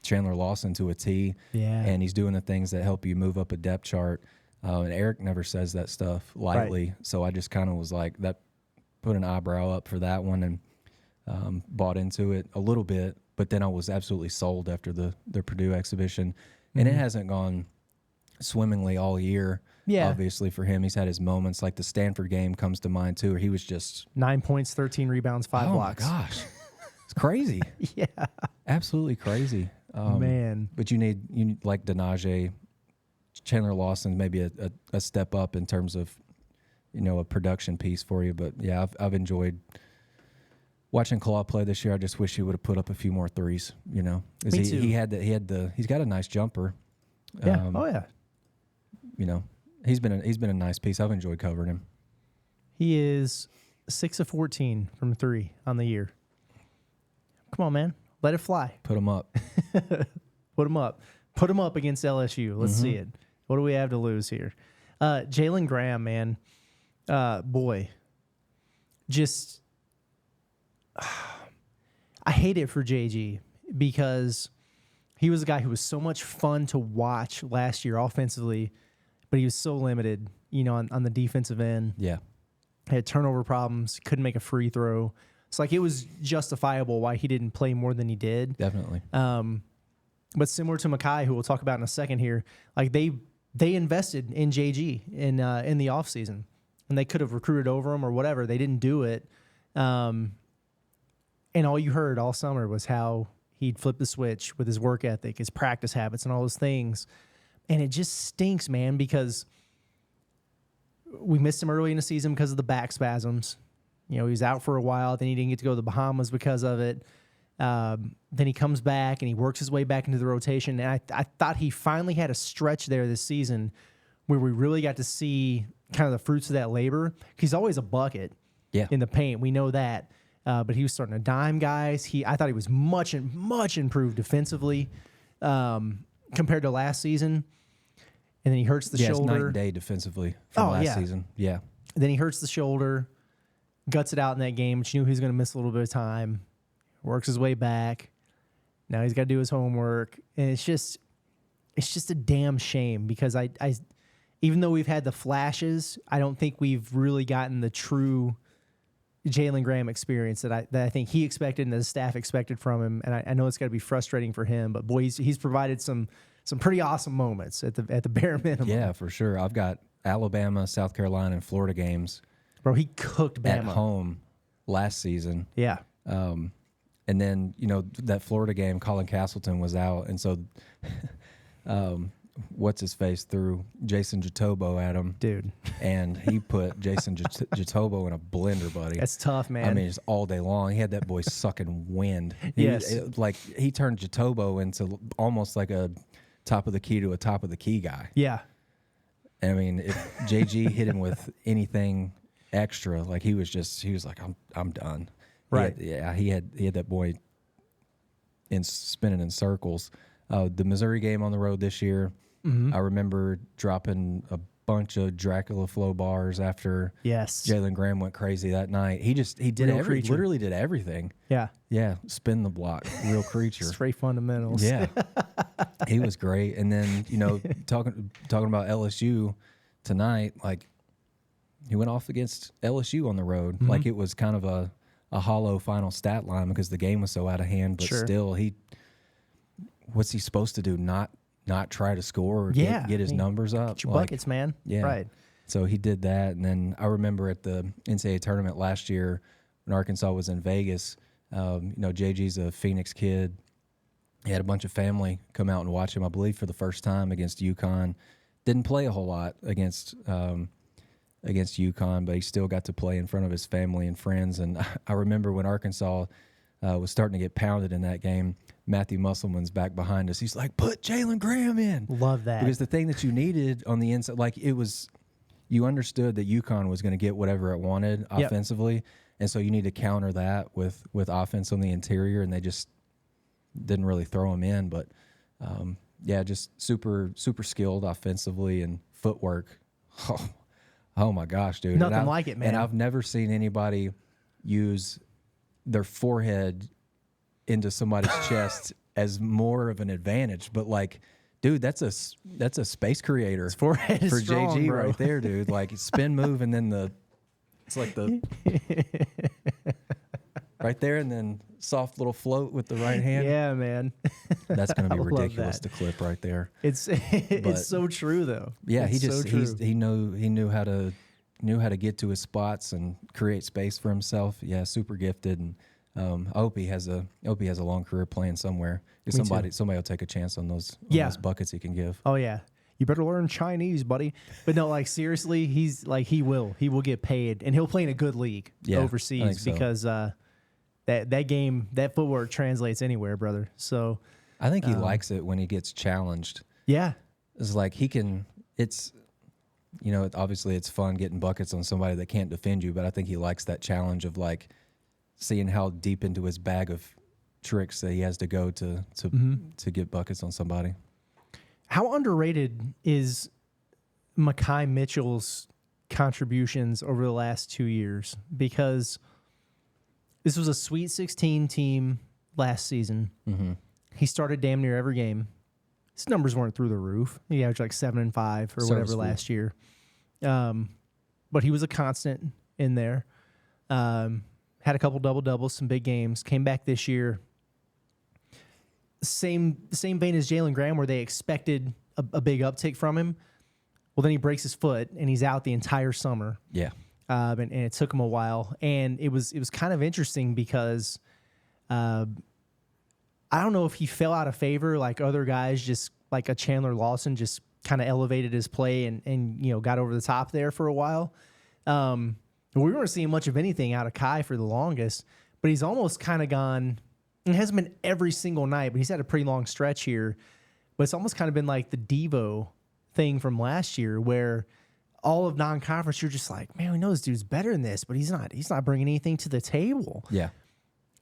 Chandler Lawson to a T. Yeah. And he's doing the things that help you move up a depth chart. And Eric never says that stuff lightly. Right. So I just kind of was like, that put an eyebrow up for that one, and bought into it a little bit. But then I was absolutely sold after the Purdue exhibition. And it hasn't gone swimmingly all year. Yeah. Obviously for him, he's had his moments. Like the Stanford game comes to mind too, where he was just 9 points, 13 rebounds, 5 blocks. Oh my gosh. It's crazy. Yeah. Absolutely crazy. Man. But you need like Denaje, Chandler Lawson, maybe a step up in terms of, a production piece for you. But yeah, I've enjoyed watching Claw play this year. I just wish he would have put up a few more threes, Me too. He's got a nice jumper. Yeah. Oh yeah. He's been a nice piece. I've enjoyed covering him. He is 6 of 14 from 3 on the year. Come on, man. Let it fly. Put him up. Put him up. Put him up against LSU. Let's see it. What do we have to lose here? Jalen Graham, man. Boy. Just, I hate it for JG, because he was a guy who was so much fun to watch last year offensively, but he was so limited, on the defensive end. Yeah. Had turnover problems, couldn't make a free throw. It's like it was justifiable why he didn't play more than he did. Definitely. But similar to Makai, who we'll talk about in a second here, like they invested in JG in the offseason, and they could have recruited over him or whatever. They didn't do it. And all you heard all summer was how he'd flip the switch with his work ethic, his practice habits, and all those things. And it just stinks, man, because we missed him early in the season because of the back spasms. He was out for a while. Then he didn't get to go to the Bahamas because of it. Then he comes back and he works his way back into the rotation. And I thought he finally had a stretch there this season where we really got to see kind of the fruits of that labor. He's always a bucket in the paint. We know that. But he was starting to dime guys. I thought he was much improved defensively compared to last season. And then he hurts the shoulder. It's night and day defensively from last season. Yeah. Then he hurts the shoulder, guts it out in that game, which you knew he was going to miss a little bit of time. Works his way back. Now he's got to do his homework. And it's just a damn shame because I even though we've had the flashes, I don't think we've really gotten the true Jalen Graham experience that I think he expected and the staff expected from him. And I know it's got to be frustrating for him, but boy, he's provided some pretty awesome moments at the bare minimum. Yeah, for sure. I've got Alabama, South Carolina, and Florida games. Bro, he cooked Bama at home last season. Yeah. And then, that Florida game, Colin Castleton was out. And so, what's his face threw Jason Jatobo at him. Dude. And he put Jason Jatobo in a blender, buddy. That's tough, man. I mean, just all day long. He had that boy sucking wind. Yes. He turned Jatobo into almost like a top of the key to a top of the key guy. Yeah. I mean, if JG hit him with anything extra, like he was like, I'm done. Right. He had that boy spinning in circles. The Missouri game on the road this year, I remember dropping a bunch of Dracula flow bars after Jalen Graham went crazy that night. He literally did everything. Yeah. Yeah. Spin the block. Real creature. Straight fundamentals. Yeah. He was great. And then, talking about LSU tonight, like he went off against LSU on the road. Like it was kind of a hollow final stat line because the game was so out of hand, but still what's he supposed to do? Not try to score or get his numbers up. Get your buckets, man. Yeah. Right. So he did that. And then I remember at the NCAA tournament last year when Arkansas was in Vegas, JG's a Phoenix kid. He had a bunch of family come out and watch him, I believe, for the first time against UConn. Didn't play a whole lot against UConn, but he still got to play in front of his family and friends. And I remember when Arkansas was starting to get pounded in that game, Matthew Musselman's back behind us. He's like, put Jalen Graham in. Love that. Because the thing that you needed on the inside, like you understood that UConn was going to get whatever it wanted offensively. And so you need to counter that with offense on the interior, and they just didn't really throw him in. But, just super, super skilled offensively and footwork. Oh my gosh, dude. Nothing like it, man. And I've never seen anybody use their forehead into somebody's chest as more of an advantage. But like, dude, that's a space creator. His forehead for is strong, JG bro. right there, dude. Like spin move and then it's like the right there and then soft little float with the right hand. Yeah, man. That's going to be I love ridiculous that. to clip right there. It's so true though. Yeah, it's he knew how to get to his spots and create space for himself. Yeah, super gifted, and I hope he has a long career playing somewhere. Somebody will take a chance on those buckets he can give. Oh yeah. You better learn Chinese, buddy. But no, like seriously, he's like he will get paid, and he'll play in a good league overseas because that game, that footwork translates anywhere, brother. So I think he likes it when he gets challenged. Yeah, it's like he can. It's obviously it's fun getting buckets on somebody that can't defend you, but I think he likes that challenge of like seeing how deep into his bag of tricks that he has to go to get buckets on somebody. How underrated is Mekhi Mitchell's contributions over the last 2 years? Because this was a Sweet 16 team last season. Mm-hmm. He started damn near every game. His numbers weren't through the roof. He averaged like 7 and 5 or whatever last year. But he was a constant in there. Had a couple double-doubles, some big games. Came back this year. Same vein as Jalen Graham, where they expected a big uptick from him. Well, then he breaks his foot, and he's out the entire summer. Yeah. And it took him a while. And it was kind of interesting because I don't know if he fell out of favor like other guys, just like a Chandler Lawson just kind of elevated his play and got over the top there for a while. We weren't seeing much of anything out of Kai for the longest, but he's almost kind of gone. It hasn't been every single night, but he's had a pretty long stretch here. But it's almost kind of been like the Devo thing from last year where all of non-conference, you're just like, man, we know this dude's better than this, but he's not bringing anything to the table. Yeah.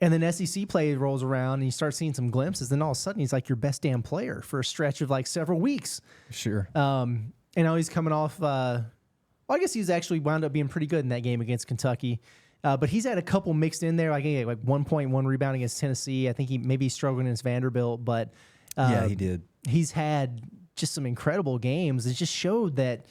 And then SEC play rolls around and you start seeing some glimpses. Then all of a sudden he's like your best damn player for a stretch of like several weeks. Sure. And now he's coming off, well, I guess he's actually wound up being pretty good in that game against Kentucky. But he's had a couple mixed in there. Like he had like 1.1 rebound against Tennessee. I think maybe he's struggling against Vanderbilt, but yeah, he did. He's had just some incredible games. It just showed that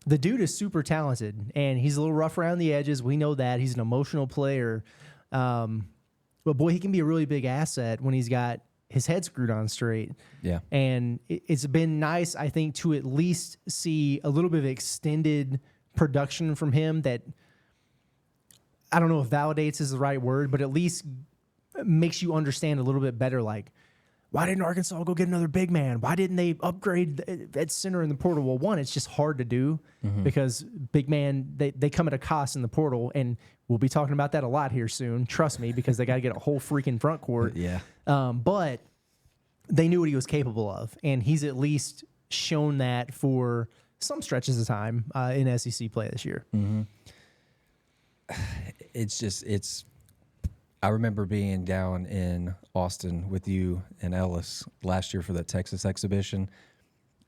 the dude is super talented, and he's a little rough around the edges. We know that. He's an emotional player. But, boy, he can be a really big asset when he's got his head screwed on straight. Yeah. And it's been nice, I think, to at least see a little bit of extended production from him that, I don't know if validates is the right word, but at least makes you understand a little bit better, like, why didn't Arkansas go get another big man? Why didn't they upgrade at center in the portal? Well, one, it's just hard to do because big man, they come at a cost in the portal, and we'll be talking about that a lot here soon. Trust me, because they got to get a whole freaking front court. Yeah. But they knew what he was capable of, and he's at least shown that for some stretches of time in SEC play this year. Mm-hmm. I remember being down in Austin with you and Ellis last year for that Texas exhibition,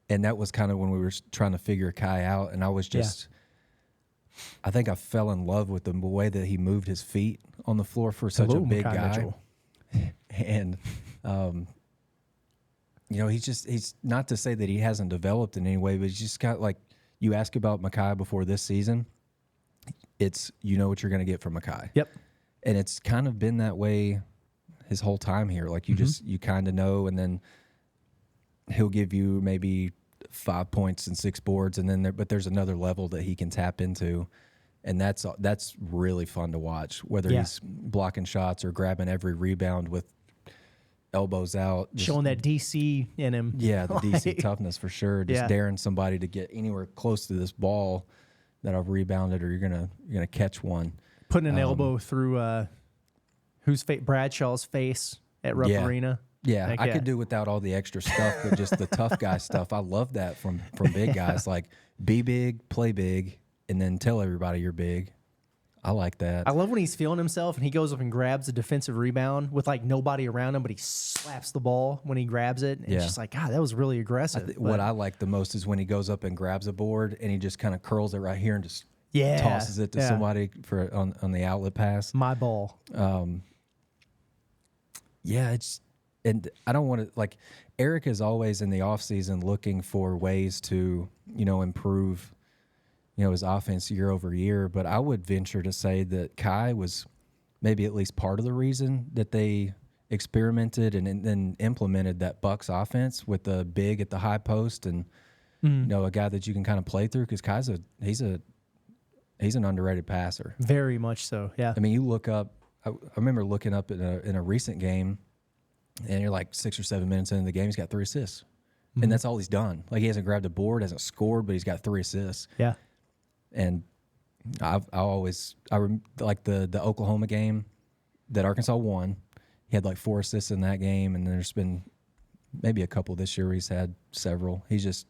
and that was kind of when we were trying to figure Kai out, and I was just, I think I fell in love with the way that he moved his feet on the floor for such a big guy. Mitchell. And, you know, he's not to say that he hasn't developed in any way, but he's just got, like, you ask about Makai before this season, it's, you know what you're going to get from Makai. Yep. And it's kind of been that way his whole time here. Like you kind of know, and then he'll give you maybe 5 points and 6 boards, and then but there's another level that he can tap into, and that's really fun to watch. Whether he's blocking shots or grabbing every rebound with elbows out, showing that DC in him. Yeah, the DC toughness for sure. Just daring somebody to get anywhere close to this ball that I've rebounded, or you're gonna catch one. Putting an elbow through Bradshaw's face at Rupp Arena. Yeah, Like, I could do without all the extra stuff, but just the tough guy stuff. I love that from big guys. Like, be big, play big, and then tell everybody you're big. I like that. I love when he's feeling himself and he goes up and grabs a defensive rebound with like nobody around him, but he slaps the ball when he grabs it. And it's just like, God, that was really aggressive. What I like the most is when he goes up and grabs a board and he just kind of curls it right here and just tosses it to somebody for on the outlet pass. My ball. And I don't want to, like, Eric is always in the offseason looking for ways to, improve, his offense year over year. But I would venture to say that Kai was maybe at least part of the reason that they experimented and then implemented that Bucks offense with the big at the high post and, a guy that you can kind of play through, because Kai's he's an underrated passer. Very much so, yeah. I mean, you look up, I remember looking up in a recent game, and you're like 6 or 7 minutes into the game, he's got 3 assists. And that's all he's done. Like, he hasn't grabbed a board, hasn't scored, but he's got 3 assists. Yeah. And I like the Oklahoma game that Arkansas won. He had like 4 assists in that game, and there's been maybe a couple this year where he's had several. He's just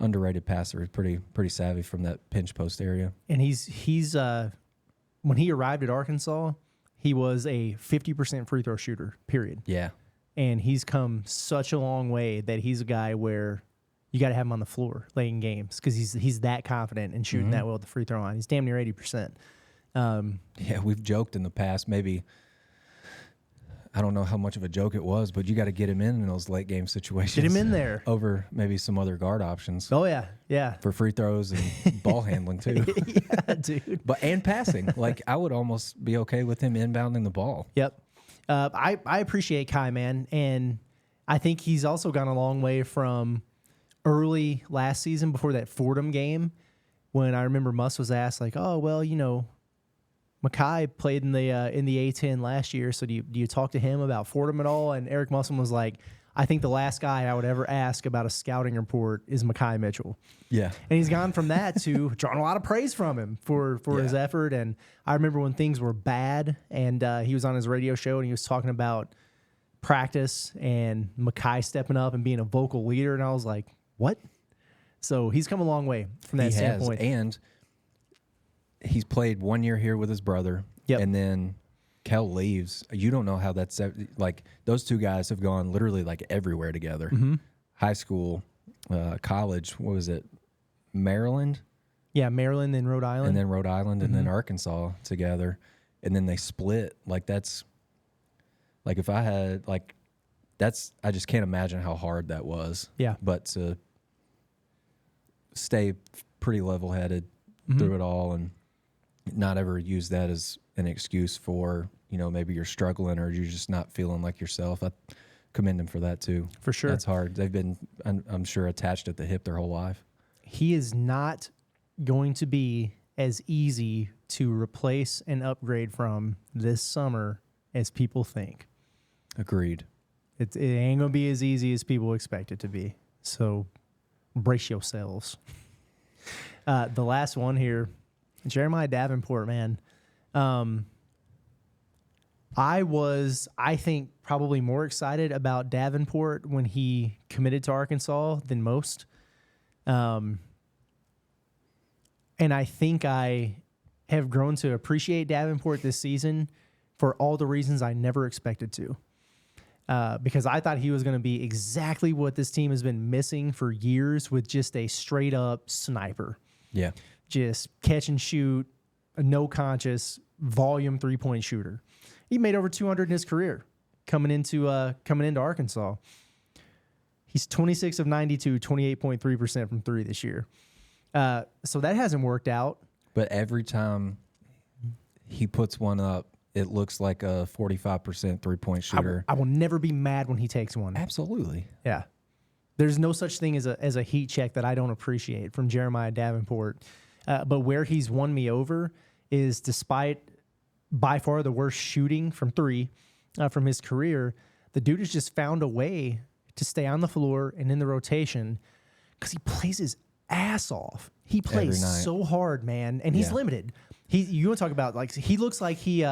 underrated passer. He's pretty savvy from that pinch post area. And he's when he arrived at Arkansas, he was a 50% free throw shooter, period. Yeah. And he's come such a long way that he's a guy where you got to have him on the floor late in games because he's that confident and shooting that well at the free throw line. He's damn near 80%. Yeah, we've joked in the past, maybe, I don't know how much of a joke it was, but you got to get him in those late game situations. Get him in there. Over maybe some other guard options. Oh, yeah, yeah. For free throws and ball handling, too. Yeah, dude. And passing. Like, I would almost be okay with him inbounding the ball. Yep. I appreciate Kai, man, and I think he's also gone a long way from early last season before that Fordham game when I remember Muss was asked, like, oh, well, Makai played in the A-10 last year, so do you talk to him about Fordham at all? And Eric Musselman was like, I think the last guy I would ever ask about a scouting report is Makai Mitchell. Yeah. And he's gone from that to drawing a lot of praise from him for his effort. And I remember when things were bad and he was on his radio show and he was talking about practice and Makai stepping up and being a vocal leader. And I was like, what? So he's come a long way from that He has, standpoint. and he's played 1 year here with his brother. Yep. And then Kel leaves. You don't know how that's like. Those two guys have gone literally like everywhere together. Mm-hmm. High school, college. What was it? Maryland. Yeah, Maryland and Rhode Island. And then Rhode Island, and then Arkansas together, and then they split. Like that's, like if I had like, that's I just can't imagine how hard that was. Yeah. But to stay pretty level-headed through it all, and not ever use that as an excuse for, you know, maybe you're struggling or you're just not feeling like yourself. I commend him for that too. For sure. That's hard. They've been, I'm sure, attached at the hip their whole life. He is not going to be as easy to replace and upgrade from this summer as people think. Agreed. It ain't going to be as easy as people expect it to be. So brace yourselves. The last one here, Jeremiah Davenport, man. I think, probably more excited about Davenport when he committed to Arkansas than most. And I think I have grown to appreciate Davenport this season for all the reasons I never expected to. Because I thought he was going to be exactly what this team has been missing for years, with just a straight-up sniper. Yeah. Just catch and shoot, a no conscious, volume three-point shooter. He made over 200 in his career coming into Arkansas. He's 26 of 92, 28.3% from three this year. So that hasn't worked out. But every time he puts one up, it looks like a 45% three-point shooter. I will never be mad when he takes one. Absolutely. Yeah. There's no such thing as a heat check that I don't appreciate from Jeremiah Davenport. But where he's won me over is, despite by far the worst shooting from three from his career, the dude has just found a way to stay on the floor and in the rotation because he plays his ass off. He plays so hard, man, and he's limited. You want to talk about, like, he looks like he's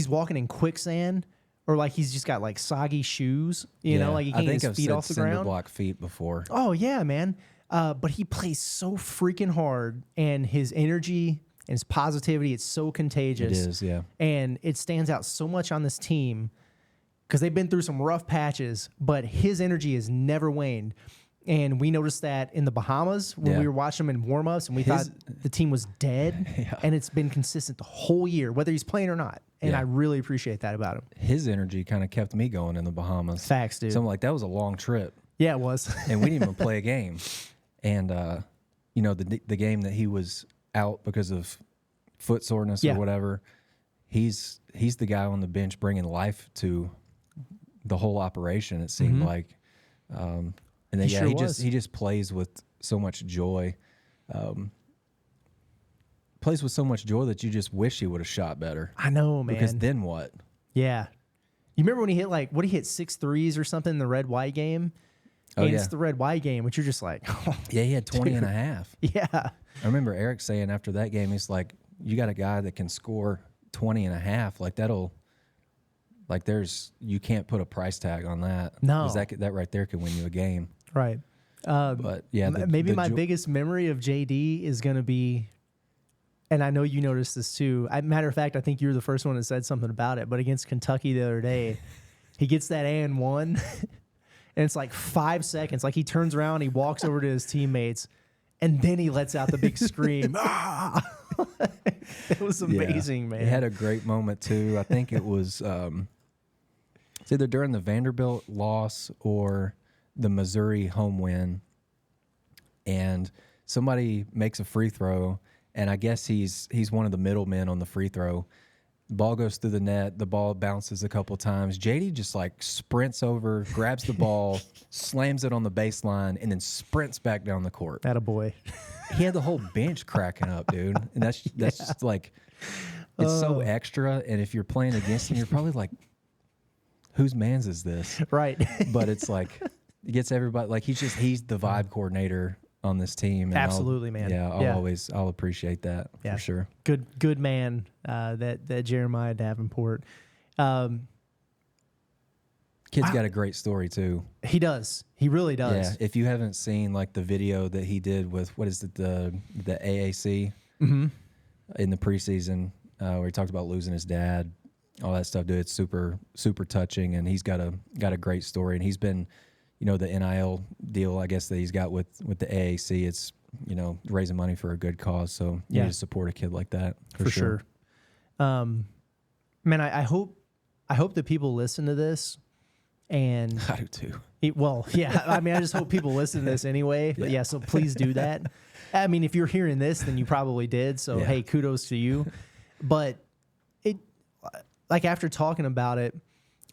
walking in quicksand, or like he's just got like soggy shoes, you know, like he can't get his feet off the ground. Cinder block feet before. Oh yeah, man. But he plays so freaking hard, and his energy and his positivity, it's so contagious. It is, yeah. And it stands out so much on this team because they've been through some rough patches, but his energy has never waned. And we noticed that in the Bahamas when we were watching him in warm-ups, and we thought the team was dead. And it's been consistent the whole year, whether he's playing or not. And I really appreciate that about him. His energy kind of kept me going in the Bahamas. Facts, dude. So I'm like, that was a long trip. Yeah, it was. And we didn't even play a game. And, you know, the game that he was out because of foot soreness or whatever, he's the guy on the bench bringing life to the whole operation, it seemed like. And then, he just plays with so much joy. Plays with so much joy that you just wish he would have shot better. I know, man. Because then what? Yeah. You remember when he hit 6 threes or something in the red-white game? And it's the red-white game, which you're just like, oh, yeah, he had 20 and a half. Yeah. I remember Eric saying after that game, he's like, you got a guy that can score 20 and a half. Like, that'll, like, you can't put a price tag on that. No. 'Cause that right there could win you a game. Right. But yeah, maybe my biggest memory of JD is going to be, and I know you noticed this too. Matter of fact, I think you were the first one that said something about it, but against Kentucky the other day, he gets that and one, and it's like 5 seconds. Like, he turns around, he walks over to his teammates, and then he lets out the big scream. Ah! It was amazing, man. He had a great moment too. I think it was it's either during the Vanderbilt loss or the Missouri home win, and somebody makes a free throw, and I guess he's one of the middlemen on the free throw. The ball goes through the net. The ball bounces a couple times. JD just like sprints over, grabs the ball, slams it on the baseline, and then sprints back down the court. Attaboy. He had the whole bench cracking up, dude. And that's just like, it's so extra. And if you're playing against him, you're probably like, whose man's is this? Right. But it's like, it gets everybody, like, he's the vibe coordinator on this team. And Absolutely, man. Yeah, I'll appreciate that for sure. Good man, that Jeremiah Davenport. Kid's got a great story too. He does. He really does. Yeah. If you haven't seen like the video that he did with what is it, the AAC in the preseason, where he talked about losing his dad, all that stuff, dude, it's super, super touching, and he's got a great story. And he's been, the NIL deal, I guess, that he's got with the AAC, it's, raising money for a good cause. So you need to support a kid like that for sure. Man, I hope that people listen to this. And I do too. I mean, I just hope people listen to this anyway. But so please do that. I mean, if you're hearing this, then you probably did. So hey, kudos to you. But like after talking about it,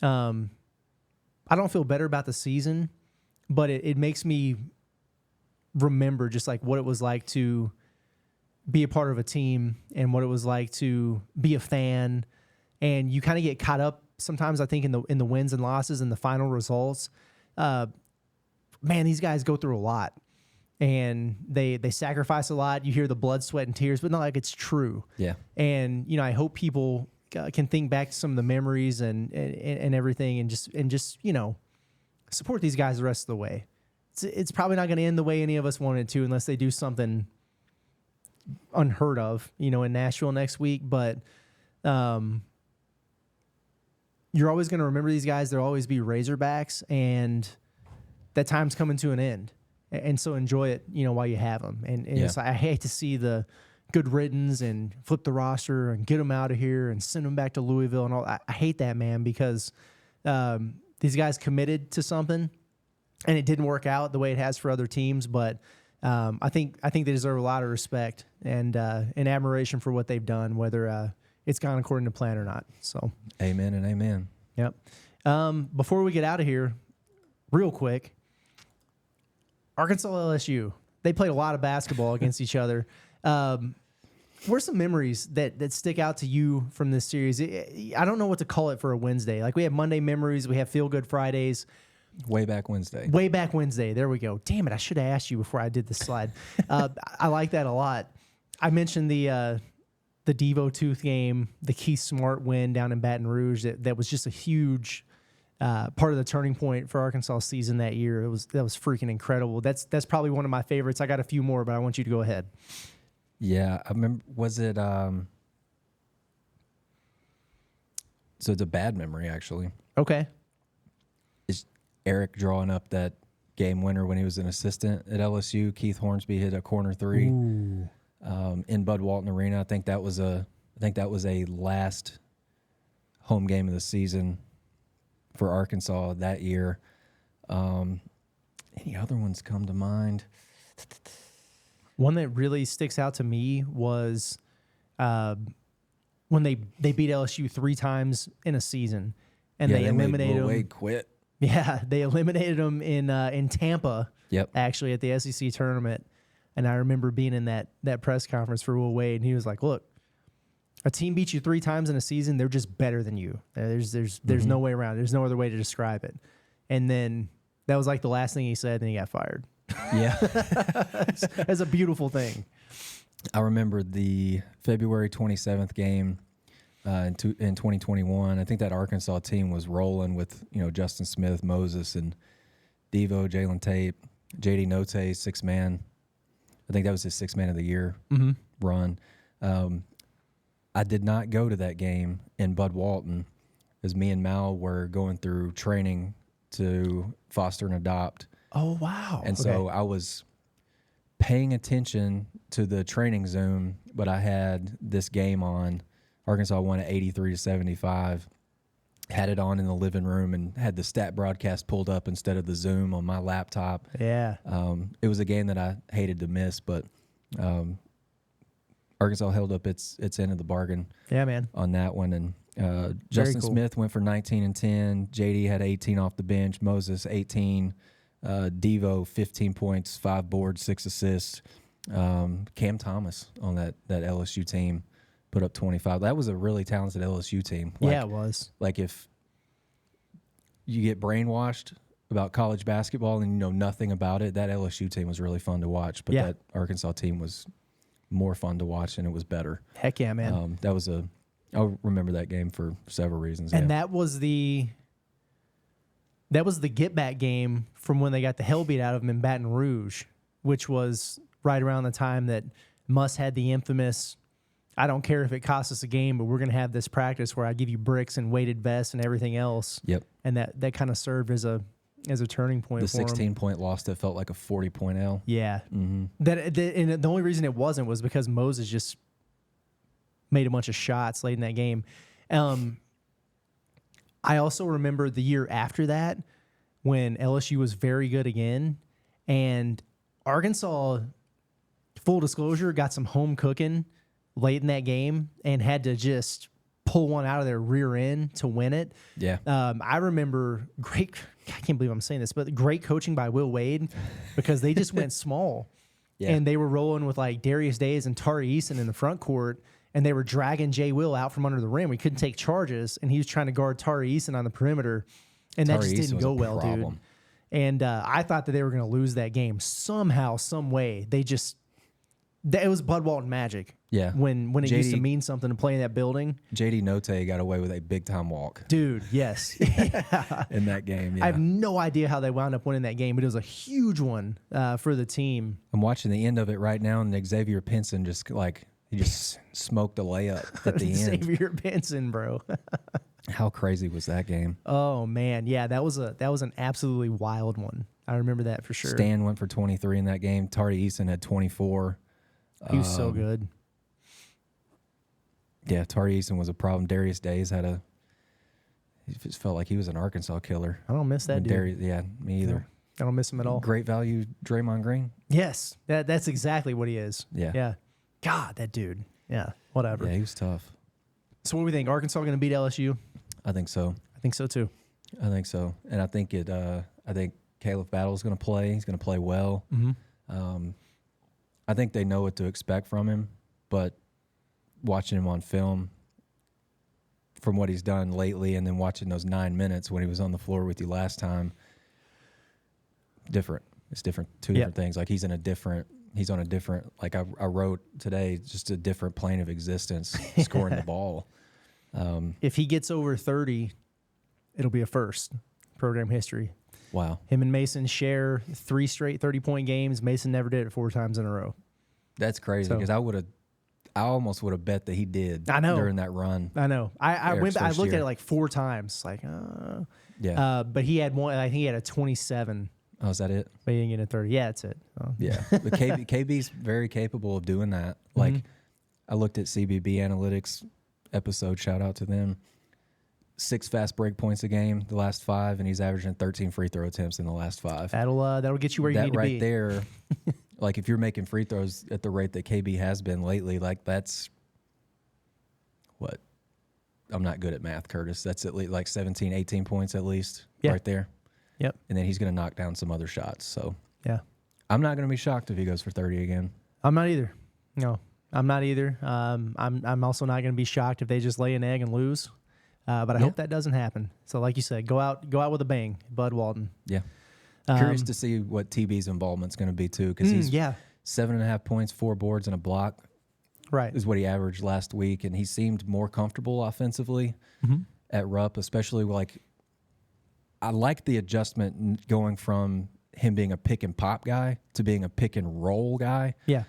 I don't feel better about the season, but it makes me remember just like what it was like to be a part of a team and what it was like to be a fan. And you kind of get caught up sometimes, I think, in the wins and losses and the final results. Man, these guys go through a lot, and they sacrifice a lot. You hear the blood, sweat, and tears, but not like it's true. Yeah. And I hope people can think back to some of the memories and everything, and just support these guys the rest of the way. It's probably not going to end the way any of us wanted to, unless they do something unheard of, in Nashville next week. But you're always going to remember these guys. There'll always be Razorbacks, and that time's coming to an end. And so enjoy it, while you have them. And I hate to see the good riddance and flip the roster and get them out of here and send them back to Louisville and all. I hate that, man, because these guys committed to something, and it didn't work out the way it has for other teams. But I think they deserve a lot of respect and admiration for what they've done, whether it's gone according to plan or not. So, amen and amen. Yep. Before we get out of here, real quick, Arkansas LSU, they played a lot of basketball against each other. What are some memories that stick out to you from this series? I don't know what to call it for a Wednesday. Like, we have Monday memories, we have Feel Good Fridays. Way back Wednesday. There we go. Damn it, I should have asked you before I did this slide. I like that a lot. I mentioned the Devo Tooth game, the Keith Smart win down in Baton Rouge. That was just a huge part of the turning point for Arkansas season that year. That was freaking incredible. That's probably one of my favorites. I got a few more, but I want you to go ahead. Yeah, I remember. Was it? So it's a bad memory, actually. Okay. Is Eric drawing up that game winner when he was an assistant at LSU? Keith Hornsby hit a corner three. Ooh. In Bud Walton Arena. I think that was a last home game of the season for Arkansas that year. Any other ones come to mind? One that really sticks out to me was when they beat LSU 3 times in a season, and they eliminated them. Wade quit. Yeah, they eliminated them in Tampa. Yep. Actually, at the SEC tournament. And I remember being in that press conference for Will Wade, and he was like, "Look, a team beats you 3 times in a season. They're just better than you. There's no way around it. There's no other way to describe it." And then that was like the last thing he said, and he got fired. Yeah. That's a beautiful thing. I remember the February 27th game in 2021. I think that Arkansas team was rolling with, Justin Smith, Moses, and Devo, Jalen Tate, JD Note, 6-man. I think that was his 6-man of the year run. I did not go to that game in Bud Walton, as me and Mal were going through training to foster and adopt. Oh, wow. And so I was paying attention to the training Zoom, but I had this game on. Arkansas won at 83-75. Had it on in the living room and had the stat broadcast pulled up instead of the Zoom on my laptop. Yeah. It was a game that I hated to miss, but Arkansas held up its end of the bargain. Yeah, man. On that one. And Justin Smith went for 19 and 10. JD had 18 off the bench. Moses 18. Devo 15 points, 5 boards, 6 assists. Cam Thomas on that LSU team put up 25. That was a really talented LSU team. Yeah, it was. Like, if you get brainwashed about college basketball and you know nothing about it, that LSU team was really fun to watch. But that Arkansas team was more fun to watch, and it was better. Heck yeah, man. I'll remember that game for several reasons. And that was the that was the get back game from when they got the hell beat out of them in Baton Rouge, which was right around the time that Muss had the infamous, I don't care if it costs us a game, but we're going to have this practice where I give you bricks and weighted vests and everything else. Yep. And that kind of served as a turning point The for him. 16-point loss that felt like a 40-point L. Yeah. And the only reason it wasn't was because Moses just made a bunch of shots late in that game. I also remember the year after that when LSU was very good again, and Arkansas, full disclosure, got some home cooking late in that game and had to just pull one out of their rear end to win it. Yeah. I remember I can't believe I'm saying this, but great coaching by Will Wade because they just went small. Yeah. And they were rolling with like Darius Days and Tari Eason in the front court, and they were dragging Jay Will out from under the rim. We couldn't take charges, and he was trying to guard Tari Eason on the perimeter, and that just didn't go well, dude. And I thought that they were going to lose that game somehow, some way. It was Bud Walton magic. Yeah. When it used to mean something to play in that building. JD Notae got away with a big-time walk. Dude, yes. In that game, yeah. I have no idea how they wound up winning that game, but it was a huge one for the team. I'm watching the end of it right now, and Xavier Pinson just smoked a layup at the end. Xavier Pinson, bro. How crazy was that game? Oh man, yeah, that was an absolutely wild one. I remember that for sure. Stan went for 23 in that game. Tari Eason had 24. He was so good. Yeah, Tari Eason was a problem. Darius Days it just felt like he was an Arkansas killer. I don't miss that dude. Yeah, me either. No, I don't miss him at all. Great value, Draymond Green. Yes, that's exactly what he is. Yeah. God, that dude. Yeah, whatever. Yeah, he was tough. So what do we think? Arkansas going to beat LSU? I think so. I think so too. I think so, and I think Caleb Battle's going to play. He's going to play well. Mm-hmm. I think they know what to expect from him, but watching him on film from what he's done lately and then watching those 9 minutes when he was on the floor with you last time, different. It's different. Two different things. Like he's on a different, like I wrote today, just a different plane of existence scoring the ball. If he gets over 30, it'll be a first program history. Wow. Him and Mason share 3 straight 30-point games. Mason never did it 4 times in a row. That's crazy because I almost would have bet that he did. I know. During that run. I know. I looked at it like 4 times. Like, but he had one. I think he had a 27. Oh, is that it? But he didn't get a 30. Yeah, that's it. Oh. Yeah, but KB's very capable of doing that. Like, I looked at CBB Analytics episode. Shout out to them. 6 fast break points a game, the last 5, and he's averaging 13 free throw attempts in the last 5. That'll get you where you need to be. That right there, like if you're making free throws at the rate that KB has been lately, like that's what? I'm not good at math, Curtis. That's at least like 17, 18 points at least right there. Yep. And then he's going to knock down some other shots. So yeah, I'm not going to be shocked if he goes for 30 again. I'm not either. No, I'm not either. I'm also not going to be shocked if they just lay an egg and lose. But I hope that doesn't happen. So, like you said, go out with a bang, Bud Walton. Yeah. Curious to see what TB's involvement's going to be too, because he's 7.5 points, 4 boards, and a block. Right, is what he averaged last week, and he seemed more comfortable offensively at Rupp, especially like I like the adjustment going from him being a pick and pop guy to being a pick and roll guy. Yeah.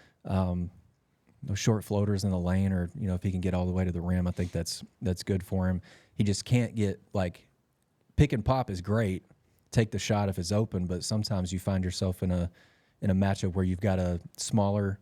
Those short floaters in the lane, or if he can get all the way to the rim, I think that's good for him. He just can't get like pick and pop is great. Take the shot if it's open, but sometimes you find yourself in a matchup where you've got a smaller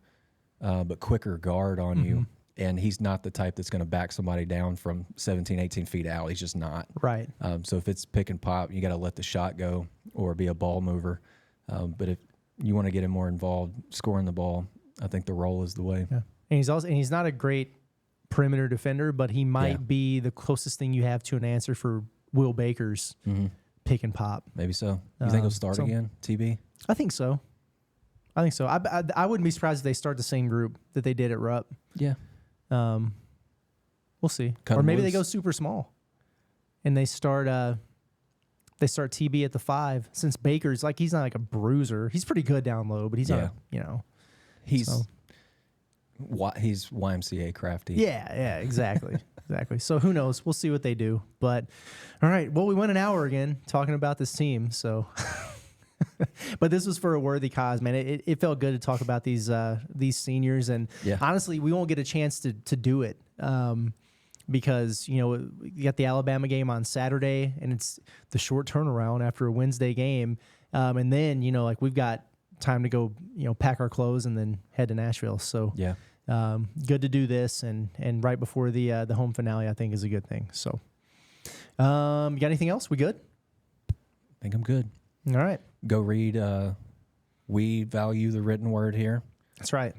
but quicker guard on you, and he's not the type that's going to back somebody down from 17, 18 feet out. He's just not. Right. So if it's pick and pop, you got to let the shot go or be a ball mover. But if you want to get him more involved scoring the ball, I think the roll is the way. Yeah. And he's not a great perimeter defender, but he might be the closest thing you have to an answer for Will Baker's pick and pop. Maybe so. You think he'll start again, TB? I think so. I wouldn't be surprised if they start the same group that they did at Rupp. Yeah. We'll see. Cut or maybe loose. they go super small and they start TB at the 5, since Baker's like, he's not like a bruiser. He's pretty good down low, but he's not, He's YMCA crafty. Yeah, exactly. exactly. So who knows? We'll see what they do. But all right. Well, we went an hour again talking about this team. So, but this was for a worthy cause, man. It felt good to talk about these seniors, and honestly, we won't get a chance to do it because you got the Alabama game on Saturday, and it's the short turnaround after a Wednesday game, and then we've got time to go pack our clothes and then head to Nashville. So yeah. Good to do this, and right before the home finale, I think is a good thing. So, you got anything else? We good? I think I'm good. All right. Go read. We value the written word here. That's right.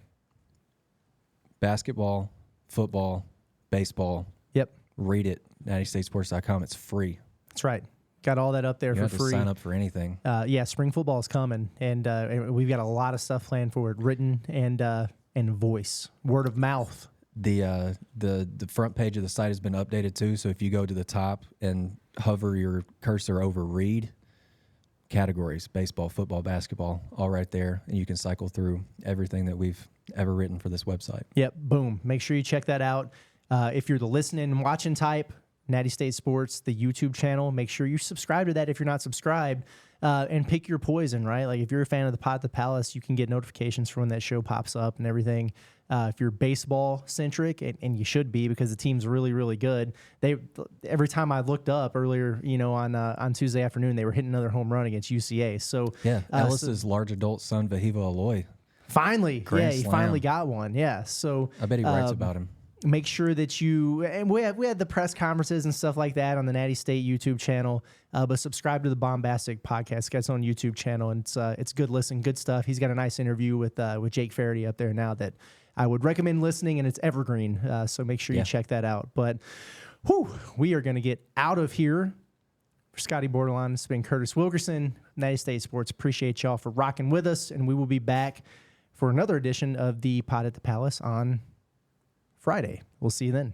Basketball, football, baseball. Yep. Read it. NattyStateSports.com. It's free. That's right. Got all that up there you for don't have free. to sign up for anything. Spring football is coming, and we've got a lot of stuff planned for it, written and voice, word of mouth. The front page of the site has been updated too. So if you go to the top and hover your cursor over read, categories, baseball, football, basketball, all right there, and you can cycle through everything that we've ever written for this website. Yep, boom. Make sure you check that out. If you're the listening and watching type, Natty State Sports, the YouTube channel, make sure you subscribe to that if you're not subscribed, and pick your poison, right? Like if you're a fan of the Pot at the Palace, you can get notifications for when that show pops up and everything. If you're baseball centric, and you should be because the team's really, really good. Every time I looked up earlier, on Tuesday afternoon, they were hitting another home run against UCA. So yeah, Ellis's large adult son, Vahiva Aloy. Finally, Grand he slam. finally got one. Yeah, so I bet he writes about him. Make sure that we had the press conferences and stuff like that on the Natty State YouTube channel, but subscribe to the Bombastic podcast. It's got its own YouTube channel, and it's good listen, good stuff. He's got a nice interview with Jake Faraday up there now that I would recommend listening, and it's evergreen. So make sure you check that out. But we are going to get out of here. For Scottie Bordelon, it's been Curtis Wilkerson, Natty State Sports. Appreciate y'all for rocking with us, and we will be back for another edition of the Pot at the Palace on Friday. We'll see you then.